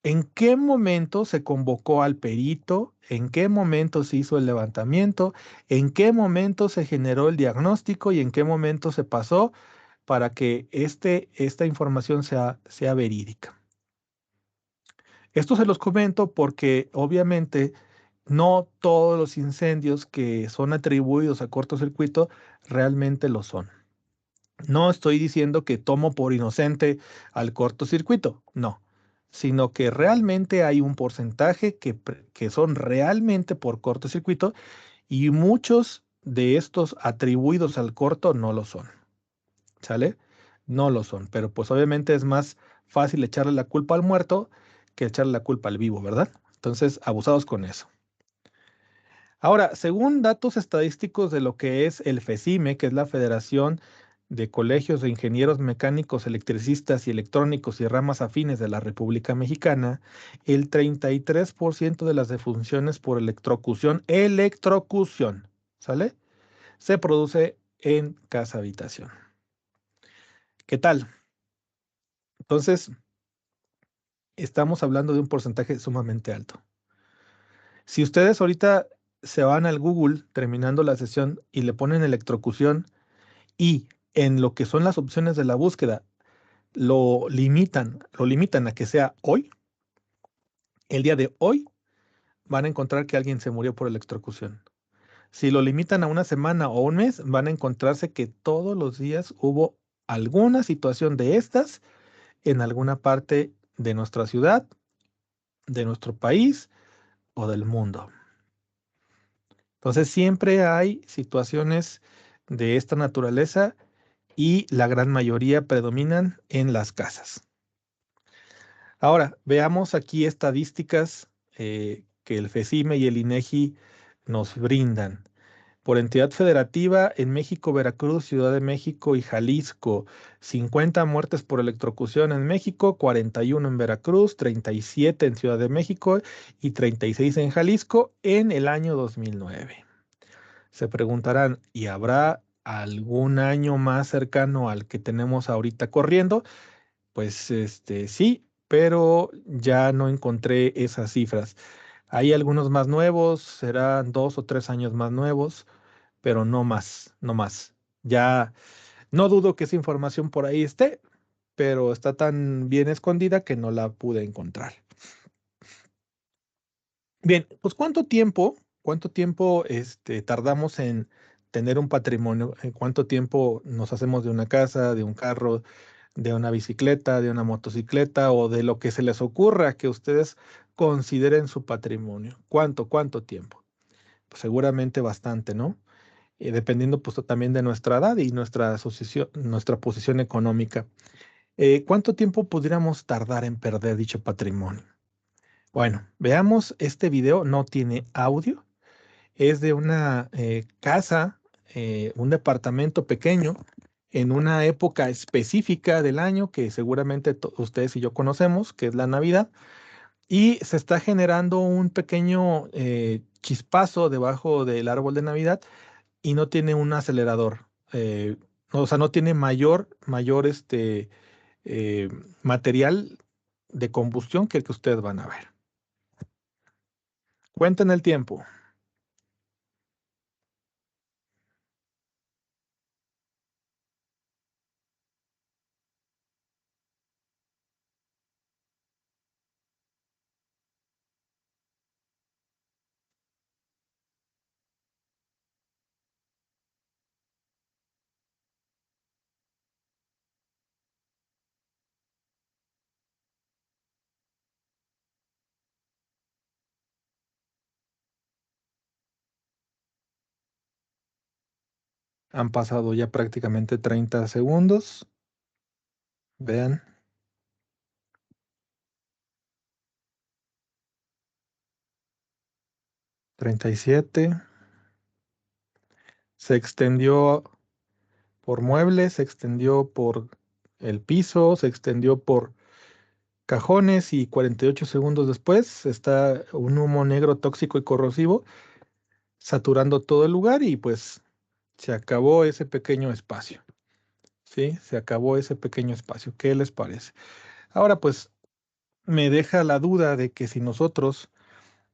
¿en qué momento se convocó al perito? ¿En qué momento se hizo el levantamiento? ¿En qué momento se generó el diagnóstico? ¿Y en qué momento se pasó para que esta información sea verídica? Esto se los comento porque obviamente no todos los incendios que son atribuidos a cortocircuito realmente lo son. No estoy diciendo que tomo por inocente al cortocircuito, no, sino que realmente hay un porcentaje que son realmente por cortocircuito y muchos de estos atribuidos al corto no lo son, ¿sale? No lo son, pero pues obviamente es más fácil echarle la culpa al muerto que echarle la culpa al vivo, ¿verdad? Entonces, abusados con eso. Ahora, según datos estadísticos de lo que es el FECIME, que es la Federación de Colegios de Ingenieros Mecánicos, Electricistas y Electrónicos y ramas afines de la República Mexicana, el 33% de las defunciones por electrocución, ¿sale? Se produce en casa habitación. ¿Qué tal? Entonces, estamos hablando de un porcentaje sumamente alto. Si ustedes ahorita se van al Google terminando la sesión y le ponen electrocución y en lo que son las opciones de la búsqueda lo limitan a que sea hoy, el día de hoy van a encontrar que alguien se murió por electrocución. Si lo limitan a una semana o un mes, van a encontrarse que todos los días hubo alguna situación de estas en alguna parte de nuestra ciudad, de nuestro país o del mundo. Entonces siempre hay situaciones de esta naturaleza y la gran mayoría predominan en las casas. Ahora, veamos aquí estadísticas que el FECIME y el INEGI nos brindan. Por entidad federativa, en México, Veracruz, Ciudad de México y Jalisco, 50 muertes por electrocución en México, 41 en Veracruz, 37 en Ciudad de México y 36 en Jalisco en el año 2009. Se preguntarán, ¿y habrá algún año más cercano al que tenemos ahorita corriendo? Pues sí, pero ya no encontré esas cifras. Hay algunos más nuevos, serán 2 o 3 años más nuevos, pero no más, no más. Ya no dudo que esa información por ahí esté, pero está tan bien escondida que no la pude encontrar. Bien, pues cuánto tiempo tardamos en tener un patrimonio? ¿En cuánto tiempo nos hacemos de una casa, de un carro, de una bicicleta, de una motocicleta o de lo que se les ocurra que ustedes consideren su patrimonio? ¿Cuánto tiempo? Pues seguramente bastante, ¿no? Dependiendo pues también de nuestra edad y nuestra posición económica. ¿Cuánto tiempo pudiéramos tardar en perder dicho patrimonio? Bueno, veamos este video, no tiene audio, es de una casa, un departamento pequeño en una época específica del año que seguramente ustedes y yo conocemos, que es la Navidad, y se está generando un pequeño chispazo debajo del árbol de Navidad y no tiene un acelerador. O sea, no tiene mayor eh, material de combustión que el que ustedes van a ver. Cuenten el tiempo. Han pasado ya prácticamente 30 segundos. Vean. 37. Se extendió por muebles, se extendió por el piso, se extendió por cajones y 48 segundos después está un humo negro tóxico y corrosivo saturando todo el lugar y pues se acabó ese pequeño espacio. ¿Sí? Se acabó ese pequeño espacio. ¿Qué les parece? Ahora pues me deja la duda de que si nosotros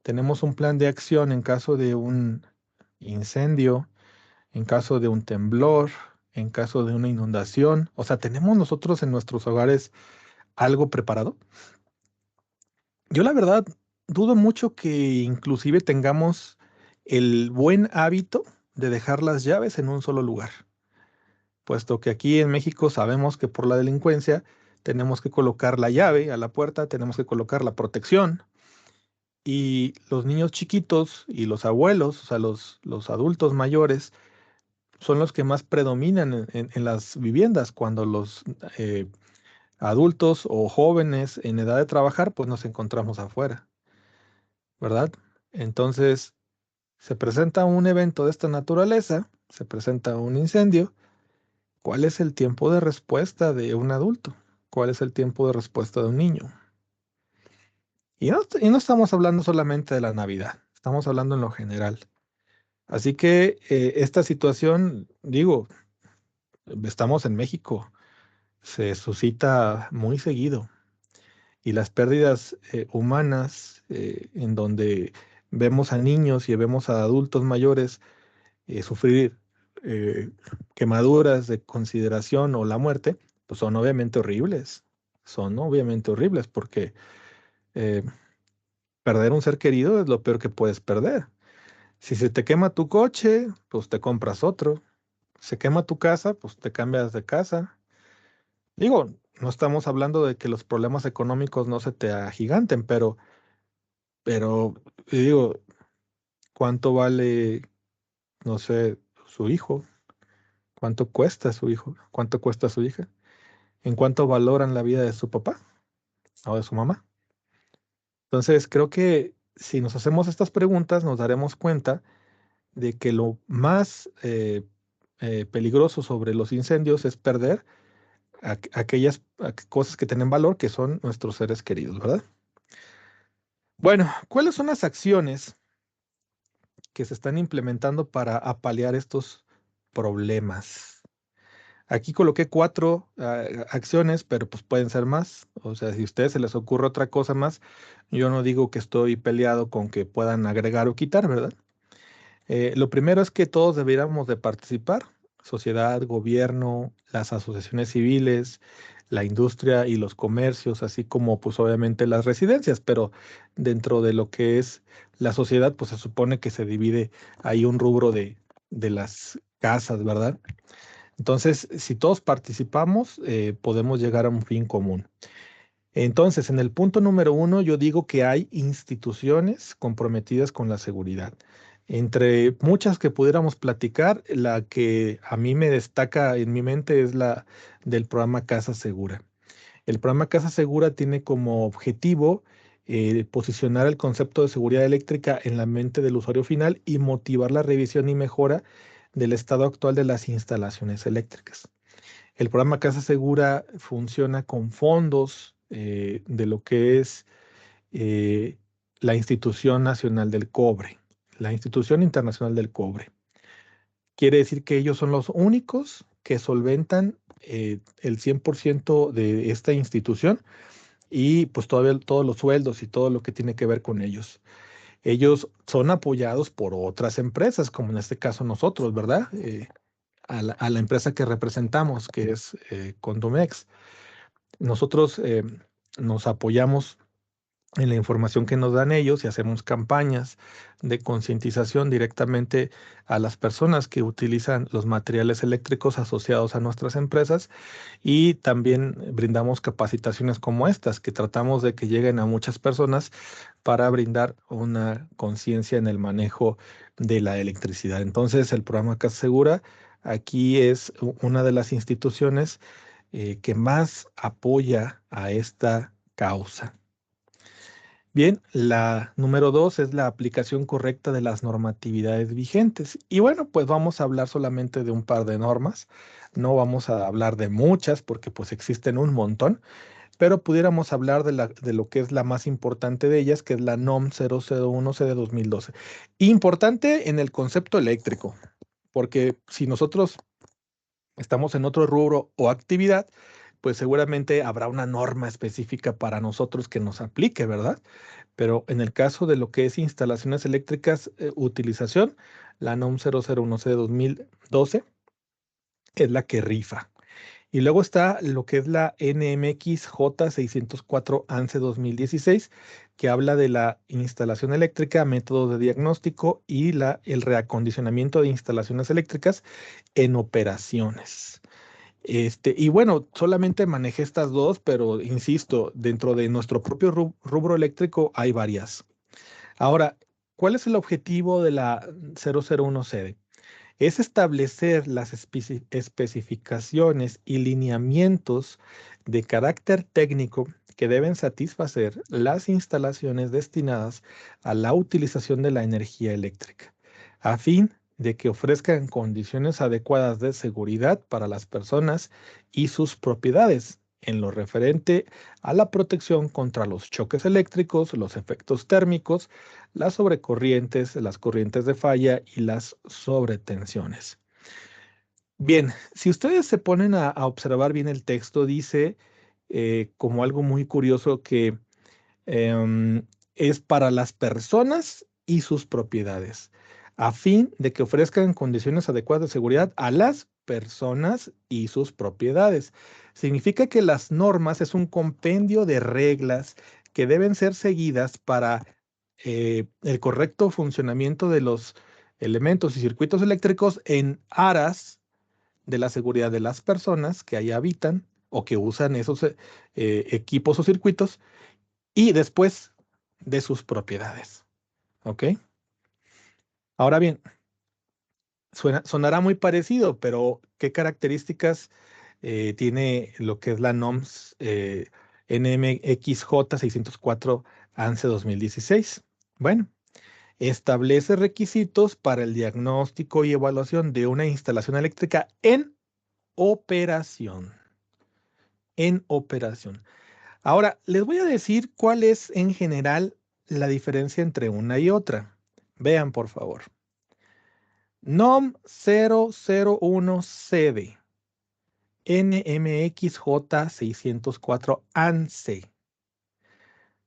tenemos un plan de acción en caso de un incendio, en caso de un temblor, en caso de una inundación, o sea, ¿tenemos nosotros en nuestros hogares algo preparado? Yo la verdad dudo mucho que inclusive tengamos el buen hábito de dejar las llaves en un solo lugar, puesto que aquí en México sabemos que por la delincuencia tenemos que colocar la llave a la puerta, tenemos que colocar la protección y los niños chiquitos y los abuelos, o sea, los adultos mayores, son los que más predominan en las viviendas cuando los adultos o jóvenes en edad de trabajar, pues nos encontramos afuera, ¿verdad? Entonces, se presenta un evento de esta naturaleza, se presenta un incendio. ¿Cuál es el tiempo de respuesta de un adulto? ¿Cuál es el tiempo de respuesta de un niño? Y no estamos hablando solamente de la Navidad, estamos hablando en lo general. Así que esta situación, digo, estamos en México, se suscita muy seguido y las pérdidas humanas en donde vemos a niños y vemos a adultos mayores sufrir eh, quemaduras de consideración o la muerte, pues son obviamente horribles. Son obviamente horribles porque eh, perder un ser querido es lo peor que puedes perder. Si se te quema tu coche, pues te compras otro. Se quema tu casa, pues te cambias de casa. Digo, no estamos hablando de que los problemas económicos no se te agiganten, pero digo, ¿cuánto vale, no sé, su hijo? ¿Cuánto cuesta su hijo? ¿Cuánto cuesta su hija? ¿En cuánto valoran la vida de su papá o de su mamá? Entonces, creo que si nos hacemos estas preguntas, nos daremos cuenta de que lo más peligroso sobre los incendios es perder aquellas cosas que tienen valor, que son nuestros seres queridos, ¿verdad? Bueno, ¿cuáles son las acciones que se están implementando para apalear estos problemas? Aquí coloqué 4 acciones, pero pues pueden ser más. O sea, si a ustedes se les ocurre otra cosa más, yo no digo que estoy peleado con que puedan agregar o quitar, ¿verdad? Lo primero es que todos deberíamos de participar, sociedad, gobierno, las asociaciones civiles, la industria y los comercios, así como pues obviamente las residencias, pero dentro de lo que es la sociedad, pues se supone que se divide ahí un rubro de las casas, ¿verdad? Entonces, si todos participamos, podemos llegar a un fin común. Entonces, en el punto número 1, yo digo que hay instituciones comprometidas con la seguridad. Entre muchas que pudiéramos platicar, la que a mí me destaca en mi mente es la del programa Casa Segura. El programa Casa Segura tiene como objetivo posicionar el concepto de seguridad eléctrica en la mente del usuario final y motivar la revisión y mejora del estado actual de las instalaciones eléctricas. El programa Casa Segura funciona con fondos de lo que es eh, la Institución Nacional del Cobre, la Institución Internacional del Cobre. Quiere decir que ellos son los únicos que solventan el 100% de esta institución y pues todavía todos los sueldos y todo lo que tiene que ver con ellos. Ellos son apoyados por otras empresas, como en este caso nosotros, ¿verdad? A la empresa que representamos, que es Condomex. Nosotros nos apoyamos en la información que nos dan ellos y hacemos campañas de concientización directamente a las personas que utilizan los materiales eléctricos asociados a nuestras empresas y también brindamos capacitaciones como estas que tratamos de que lleguen a muchas personas para brindar una conciencia en el manejo de la electricidad. Entonces, el programa Casa Segura aquí es una de las instituciones que más apoya a esta causa. Bien, la número 2 es la aplicación correcta de las normatividades vigentes. Y bueno, pues vamos a hablar solamente de un par de normas. No vamos a hablar de muchas porque pues existen un montón, pero pudiéramos hablar de lo que es la más importante de ellas, que es la NOM 001C de 2012. Importante en el concepto eléctrico, porque si nosotros estamos en otro rubro o actividad, pues seguramente habrá una norma específica para nosotros que nos aplique, ¿verdad? Pero en el caso de lo que es instalaciones eléctricas, utilización, la NOM 001C de 2012 es la que rifa. Y luego está lo que es la NMX J604 ANSE 2016, que habla de la instalación eléctrica, métodos de diagnóstico y el reacondicionamiento de instalaciones eléctricas en operaciones. Y bueno, solamente manejé estas dos, pero insisto, dentro de nuestro propio rubro eléctrico hay varias. Ahora, ¿cuál es el objetivo de la 001C? Es establecer las especificaciones y lineamientos de carácter técnico que deben satisfacer las instalaciones destinadas a la utilización de la energía eléctrica, a fin de que ofrezcan condiciones adecuadas de seguridad para las personas y sus propiedades, en lo referente a la protección contra los choques eléctricos, los efectos térmicos, las sobrecorrientes, las corrientes de falla y las sobretensiones. Bien, si ustedes se ponen a observar bien el texto, dice como algo muy curioso que es para las personas y sus propiedades, a fin de que ofrezcan condiciones adecuadas de seguridad a las personas y sus propiedades. Significa que las normas es un compendio de reglas que deben ser seguidas para el correcto funcionamiento de los elementos y circuitos eléctricos en aras de la seguridad de las personas que ahí habitan o que usan esos equipos o circuitos y después de sus propiedades. ¿Ok? Ahora bien, sonará muy parecido, pero ¿qué características tiene lo que es la NOMS NMXJ 604 ANSE 2016? Bueno, establece requisitos para el diagnóstico y evaluación de una instalación eléctrica en operación. En operación. Ahora, les voy a decir cuál es en general la diferencia entre una y otra. Vean, por favor. NOM 001CD, NMXJ 604 ANSE.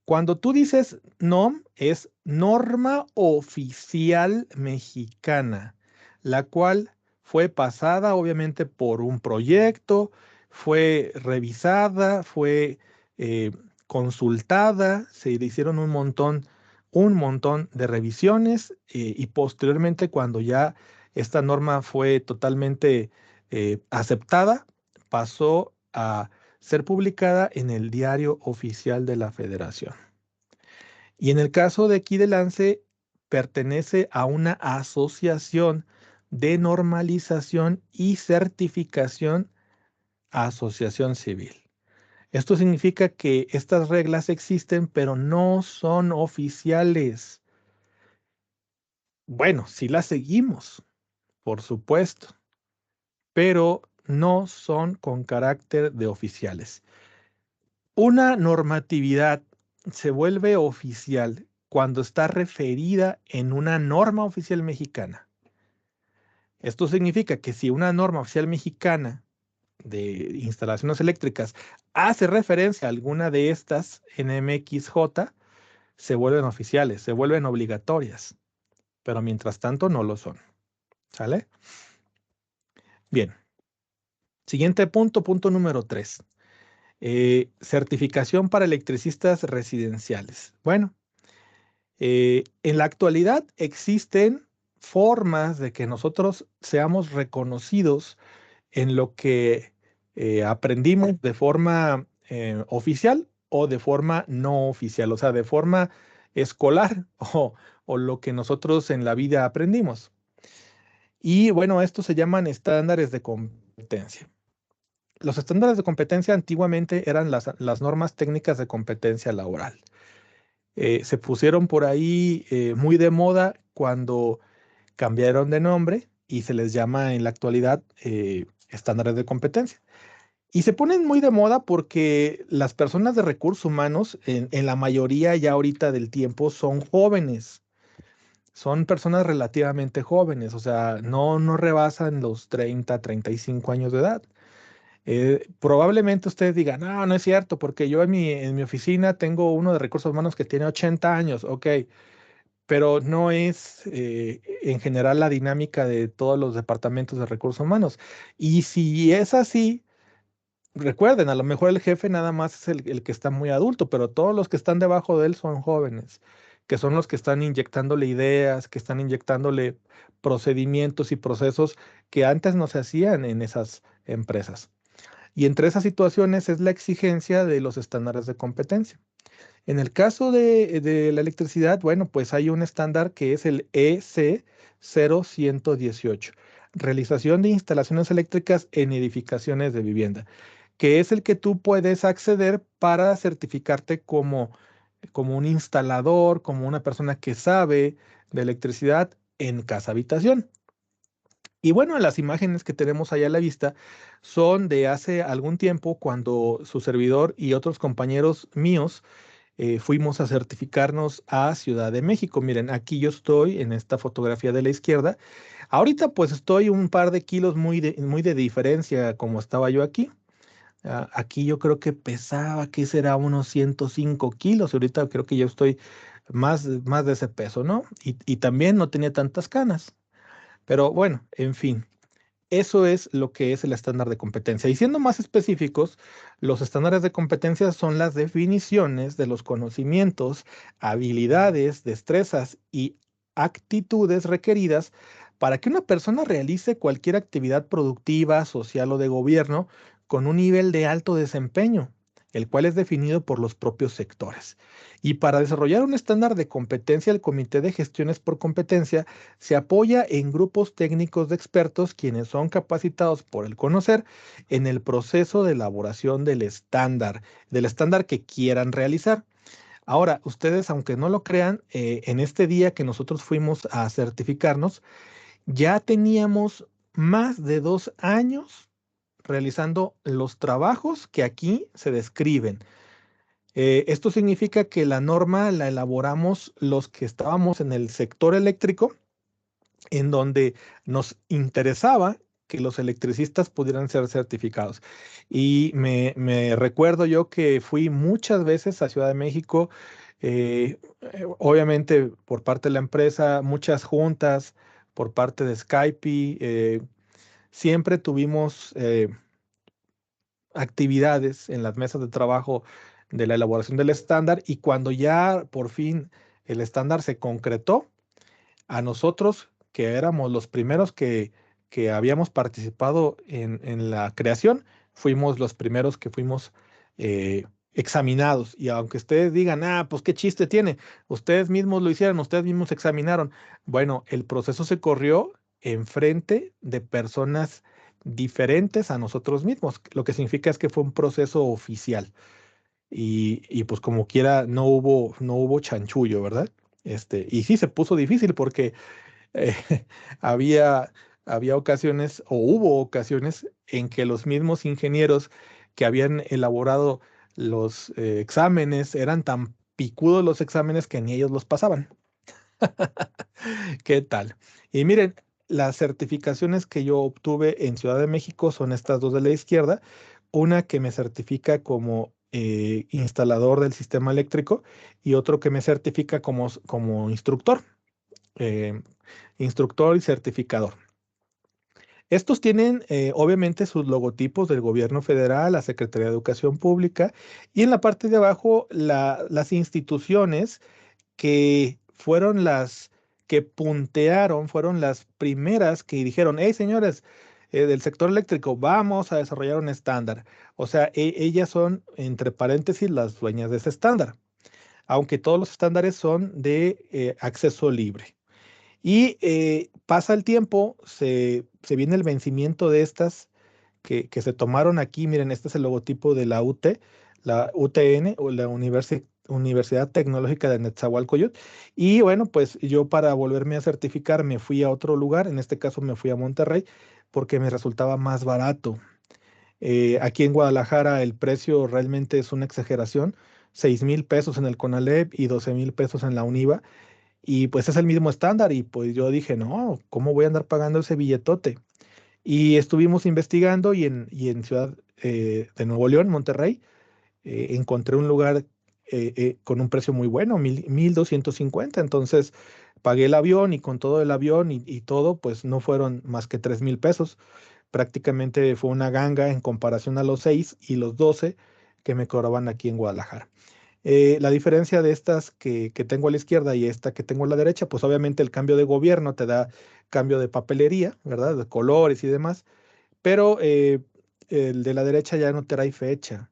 Cuando tú dices NOM, es norma oficial mexicana, la cual fue pasada obviamente por un proyecto, fue revisada, fue consultada, se le hicieron un montón de revisiones y posteriormente cuando ya esta norma fue totalmente aceptada, pasó a ser publicada en el Diario Oficial de la Federación. Y en el caso de aquí del ANSE, pertenece a una asociación de normalización y certificación, asociación civil. Esto significa que estas reglas existen, pero no son oficiales. Bueno, sí las seguimos, por supuesto, pero no son con carácter de oficiales. Una normatividad se vuelve oficial cuando está referida en una norma oficial mexicana. Esto significa que si una norma oficial mexicana de instalaciones eléctricas hace referencia a alguna de estas NMXJ, se vuelven oficiales, se vuelven obligatorias, pero mientras tanto no lo son. ¿Sale? Bien. Siguiente punto, punto número 3. Certificación para electricistas residenciales. Bueno, en la actualidad existen formas de que nosotros seamos reconocidos en lo que aprendimos de forma oficial o de forma no oficial, o sea, de forma escolar o lo que nosotros en la vida aprendimos. Y bueno, estos se llaman estándares de competencia. Los estándares de competencia antiguamente eran las normas técnicas de competencia laboral. Se pusieron por ahí muy de moda cuando cambiaron de nombre y se les llama en la actualidad estándares de competencia. Y se ponen muy de moda porque las personas de recursos humanos, en la mayoría ya ahorita del tiempo, son jóvenes. Son personas relativamente jóvenes, o sea, no rebasan los 30, 35 años de edad. Probablemente ustedes digan, no, no es cierto, porque yo en mi oficina tengo uno de recursos humanos que tiene 80 años, ok, pero no es en general la dinámica de todos los departamentos de recursos humanos. Y si es así, recuerden, a lo mejor el jefe nada más es el que está muy adulto, pero todos los que están debajo de él son jóvenes, que son los que están inyectándole ideas, que están inyectándole procedimientos y procesos que antes no se hacían en esas empresas. Y entre esas situaciones es la exigencia de los estándares de competencia. En el caso de la electricidad, bueno, pues hay un estándar que es el EC 0118, realización de instalaciones eléctricas en edificaciones de vivienda, que es el que tú puedes acceder para certificarte como un instalador, como una persona que sabe de electricidad en casa habitación. Y bueno, las imágenes que tenemos ahí a la vista son de hace algún tiempo cuando su servidor y otros compañeros míos fuimos a certificarnos a Ciudad de México. Miren, aquí yo estoy en esta fotografía de la izquierda. Ahorita pues estoy un par de kilos muy de diferencia como estaba yo aquí. Aquí yo creo que pesaba, ¿qué será? Unos 105 kilos. Ahorita creo que yo estoy más de ese peso, ¿no? Y también no tenía tantas canas. Pero bueno, en fin, eso es lo que es el estándar de competencia. Y siendo más específicos, los estándares de competencia son las definiciones de los conocimientos, habilidades, destrezas y actitudes requeridas para que una persona realice cualquier actividad productiva, social o de gobierno con un nivel de alto desempeño, el cual es definido por los propios sectores. Y para desarrollar un estándar de competencia, el Comité de Gestiones por Competencia se apoya en grupos técnicos de expertos quienes son capacitados por el conocer en el proceso de elaboración del estándar que quieran realizar. Ahora, ustedes, aunque no lo crean, en este día que nosotros fuimos a certificarnos, ya teníamos más de 2 años realizando los trabajos que aquí se describen. Esto significa que la norma la elaboramos los que estábamos en el sector eléctrico, en donde nos interesaba que los electricistas pudieran ser certificados. Y me recuerdo yo que fui muchas veces a Ciudad de México, obviamente por parte de la empresa, muchas juntas por parte de Skype. Siempre tuvimos actividades en las mesas de trabajo de la elaboración del estándar y cuando ya por fin el estándar se concretó, a nosotros, que éramos los primeros que habíamos participado en la creación, fuimos los primeros que fuimos examinados. Y aunque ustedes digan, pues qué chiste tiene, ustedes mismos lo hicieron, ustedes mismos examinaron. Bueno, el proceso se corrió en frente de personas diferentes a nosotros mismos, lo que significa es que fue un proceso oficial. Y pues como quiera, no hubo chanchullo, ¿verdad? Y sí se puso difícil porque eh, había, había ocasiones o hubo ocasiones en que los mismos ingenieros que habían elaborado los exámenes eran tan picudos los exámenes que ni ellos los pasaban. ¿Qué tal? Y miren, las certificaciones que yo obtuve en Ciudad de México son estas dos de la izquierda. Una que me certifica como instalador del sistema eléctrico y otro que me certifica como instructor, eh, instructor y certificador. Estos tienen obviamente sus logotipos del gobierno federal, la Secretaría de Educación Pública y en la parte de abajo las instituciones que fueron las que puntearon, fueron las primeras que dijeron, hey señores, del sector eléctrico, vamos a desarrollar un estándar. O sea, ellas son, entre paréntesis, las dueñas de ese estándar, aunque todos los estándares son de acceso libre. Y pasa el tiempo, se viene el vencimiento de estas que se tomaron aquí. Miren, este es el logotipo de la UT, la UTN o la Universidad Tecnológica de Netzahualcóyotl. Y bueno, pues yo para volverme a certificar me fui a otro lugar, en este caso me fui a Monterrey, porque me resultaba más barato. Aquí en Guadalajara el precio realmente es una exageración, 6,000 pesos en el CONALEP y 12,000 pesos en la UNIVA. Y pues es el mismo estándar y pues yo dije, no, ¿cómo voy a andar pagando ese billetote? Y estuvimos investigando y en Ciudad de Nuevo León, Monterrey, encontré un lugar con un precio muy bueno, 1,250. Entonces pagué el avión y con todo el avión y todo, pues no fueron más que 3,000 pesos. Prácticamente fue una ganga en comparación a los 6 y los 12 que me cobraban aquí en Guadalajara. La diferencia de estas que tengo a la izquierda y esta que tengo a la derecha, pues obviamente el cambio de gobierno te da cambio de papelería, ¿verdad? De colores y demás, pero el de la derecha ya no trae fecha.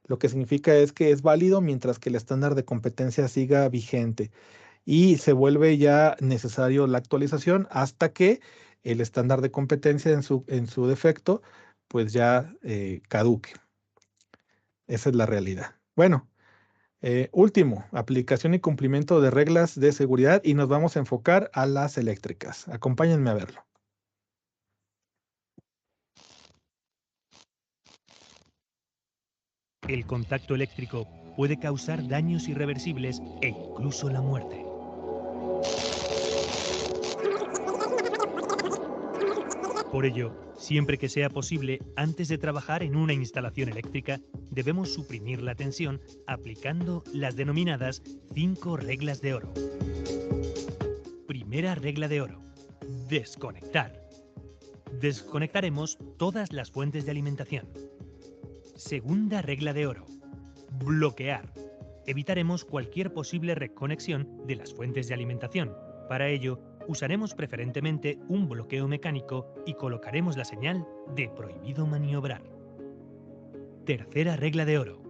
Lo que significa es que es válido mientras que el estándar de competencia siga vigente y se vuelve ya necesario la actualización hasta que el estándar de competencia en su defecto, pues ya caduque. Esa es la realidad. Bueno. Último, aplicación y cumplimiento de reglas de seguridad y nos vamos a enfocar a las eléctricas. Acompáñenme a verlo. El contacto eléctrico puede causar daños irreversibles e incluso la muerte. Por ello, siempre que sea posible, antes de trabajar en una instalación eléctrica, debemos suprimir la tensión aplicando las denominadas 5 reglas de oro. Primera regla de oro: desconectar. Desconectaremos todas las fuentes de alimentación. Segunda regla de oro: bloquear. Evitaremos cualquier posible reconexión de las fuentes de alimentación. Para ello, usaremos preferentemente un bloqueo mecánico y colocaremos la señal de prohibido maniobrar. Tercera regla de oro: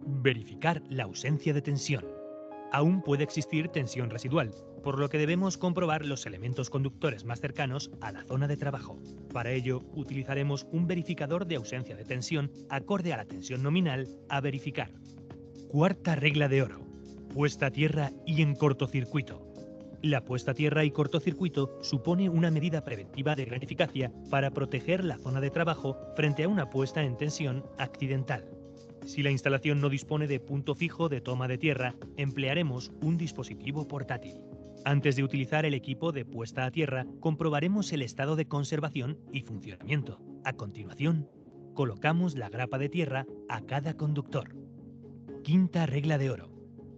verificar la ausencia de tensión. Aún puede existir tensión residual, por lo que debemos comprobar los elementos conductores más cercanos a la zona de trabajo. Para ello, utilizaremos un verificador de ausencia de tensión acorde a la tensión nominal a verificar. Cuarta regla de oro: puesta a tierra y en cortocircuito. La puesta a tierra y cortocircuito supone una medida preventiva de gran eficacia para proteger la zona de trabajo frente a una puesta en tensión accidental. Si la instalación no dispone de punto fijo de toma de tierra, emplearemos un dispositivo portátil. Antes de utilizar el equipo de puesta a tierra, comprobaremos el estado de conservación y funcionamiento. A continuación, colocamos la grapa de tierra a cada conductor. Quinta regla de oro: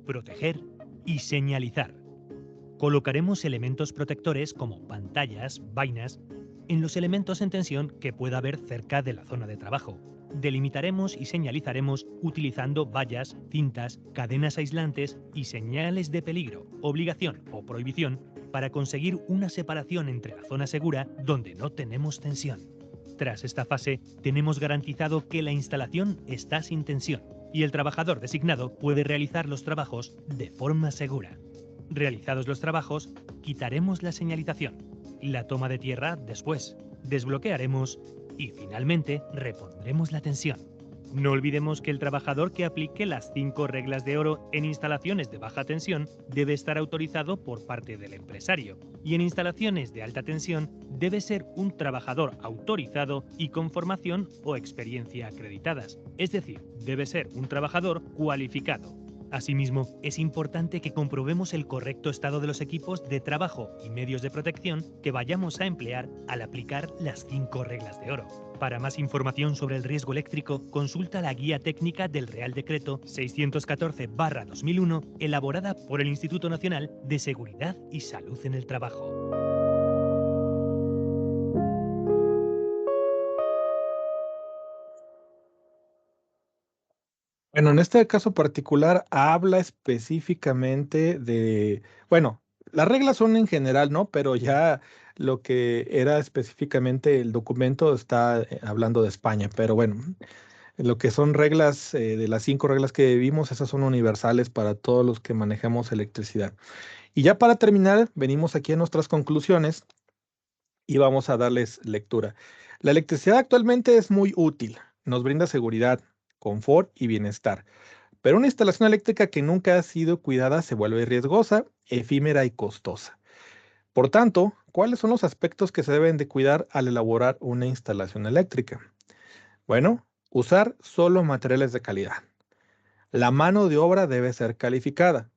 proteger y señalizar. Colocaremos elementos protectores como pantallas, vainas, en los elementos en tensión que pueda haber cerca de la zona de trabajo. Delimitaremos y señalizaremos utilizando vallas, cintas, cadenas aislantes y señales de peligro, obligación o prohibición para conseguir una separación entre la zona segura donde no tenemos tensión. Tras esta fase, tenemos garantizado que la instalación está sin tensión y el trabajador designado puede realizar los trabajos de forma segura. Realizados los trabajos, quitaremos la señalización, la toma de tierra después, desbloquearemos y finalmente repondremos la tensión. No olvidemos que el trabajador que aplique las 5 reglas de oro en instalaciones de baja tensión debe estar autorizado por parte del empresario y en instalaciones de alta tensión debe ser un trabajador autorizado y con formación o experiencia acreditadas, es decir, debe ser un trabajador cualificado. Asimismo, es importante que comprobemos el correcto estado de los equipos de trabajo y medios de protección que vayamos a emplear al aplicar las 5 reglas de oro. Para más información sobre el riesgo eléctrico, consulta la guía técnica del Real Decreto 614/2001, elaborada por el Instituto Nacional de Seguridad y Salud en el Trabajo. Bueno, en este caso particular habla específicamente de, bueno, las reglas son en general, ¿no? Pero ya lo que era específicamente el documento está hablando de España. Pero bueno, lo que son reglas, de las 5 reglas que vimos, esas son universales para todos los que manejamos electricidad. Y ya para terminar, venimos aquí a nuestras conclusiones y vamos a darles lectura. La electricidad actualmente es muy útil, nos brinda seguridad, confort y bienestar. Pero una instalación eléctrica que nunca ha sido cuidada se vuelve riesgosa, efímera y costosa. Por tanto, ¿cuáles son los aspectos que se deben de cuidar al elaborar una instalación eléctrica? Bueno, usar solo materiales de calidad. La mano de obra debe ser calificada.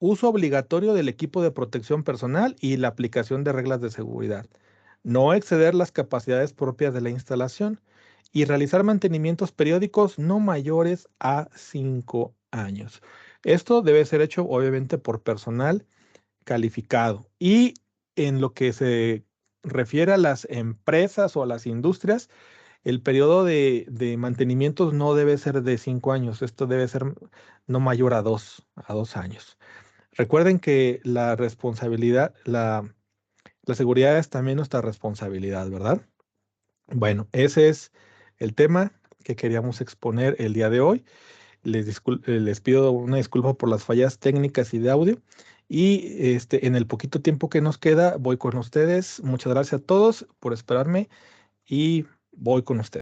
Uso obligatorio del equipo de protección personal y la aplicación de reglas de seguridad. No exceder las capacidades propias de la instalación y realizar mantenimientos periódicos no mayores a 5 años. Esto debe ser hecho obviamente por personal calificado. Y en lo que se refiere a las empresas o a las industrias, el periodo de mantenimientos no debe ser de 5 años. Esto debe ser no mayor a 2 años. Recuerden que la responsabilidad, la seguridad es también nuestra responsabilidad, ¿verdad? Bueno, ese es el tema que queríamos exponer el día de hoy. Les pido una disculpa por las fallas técnicas y de audio. Y en el poquito tiempo que nos queda, voy con ustedes. Muchas gracias a todos por esperarme y voy con ustedes.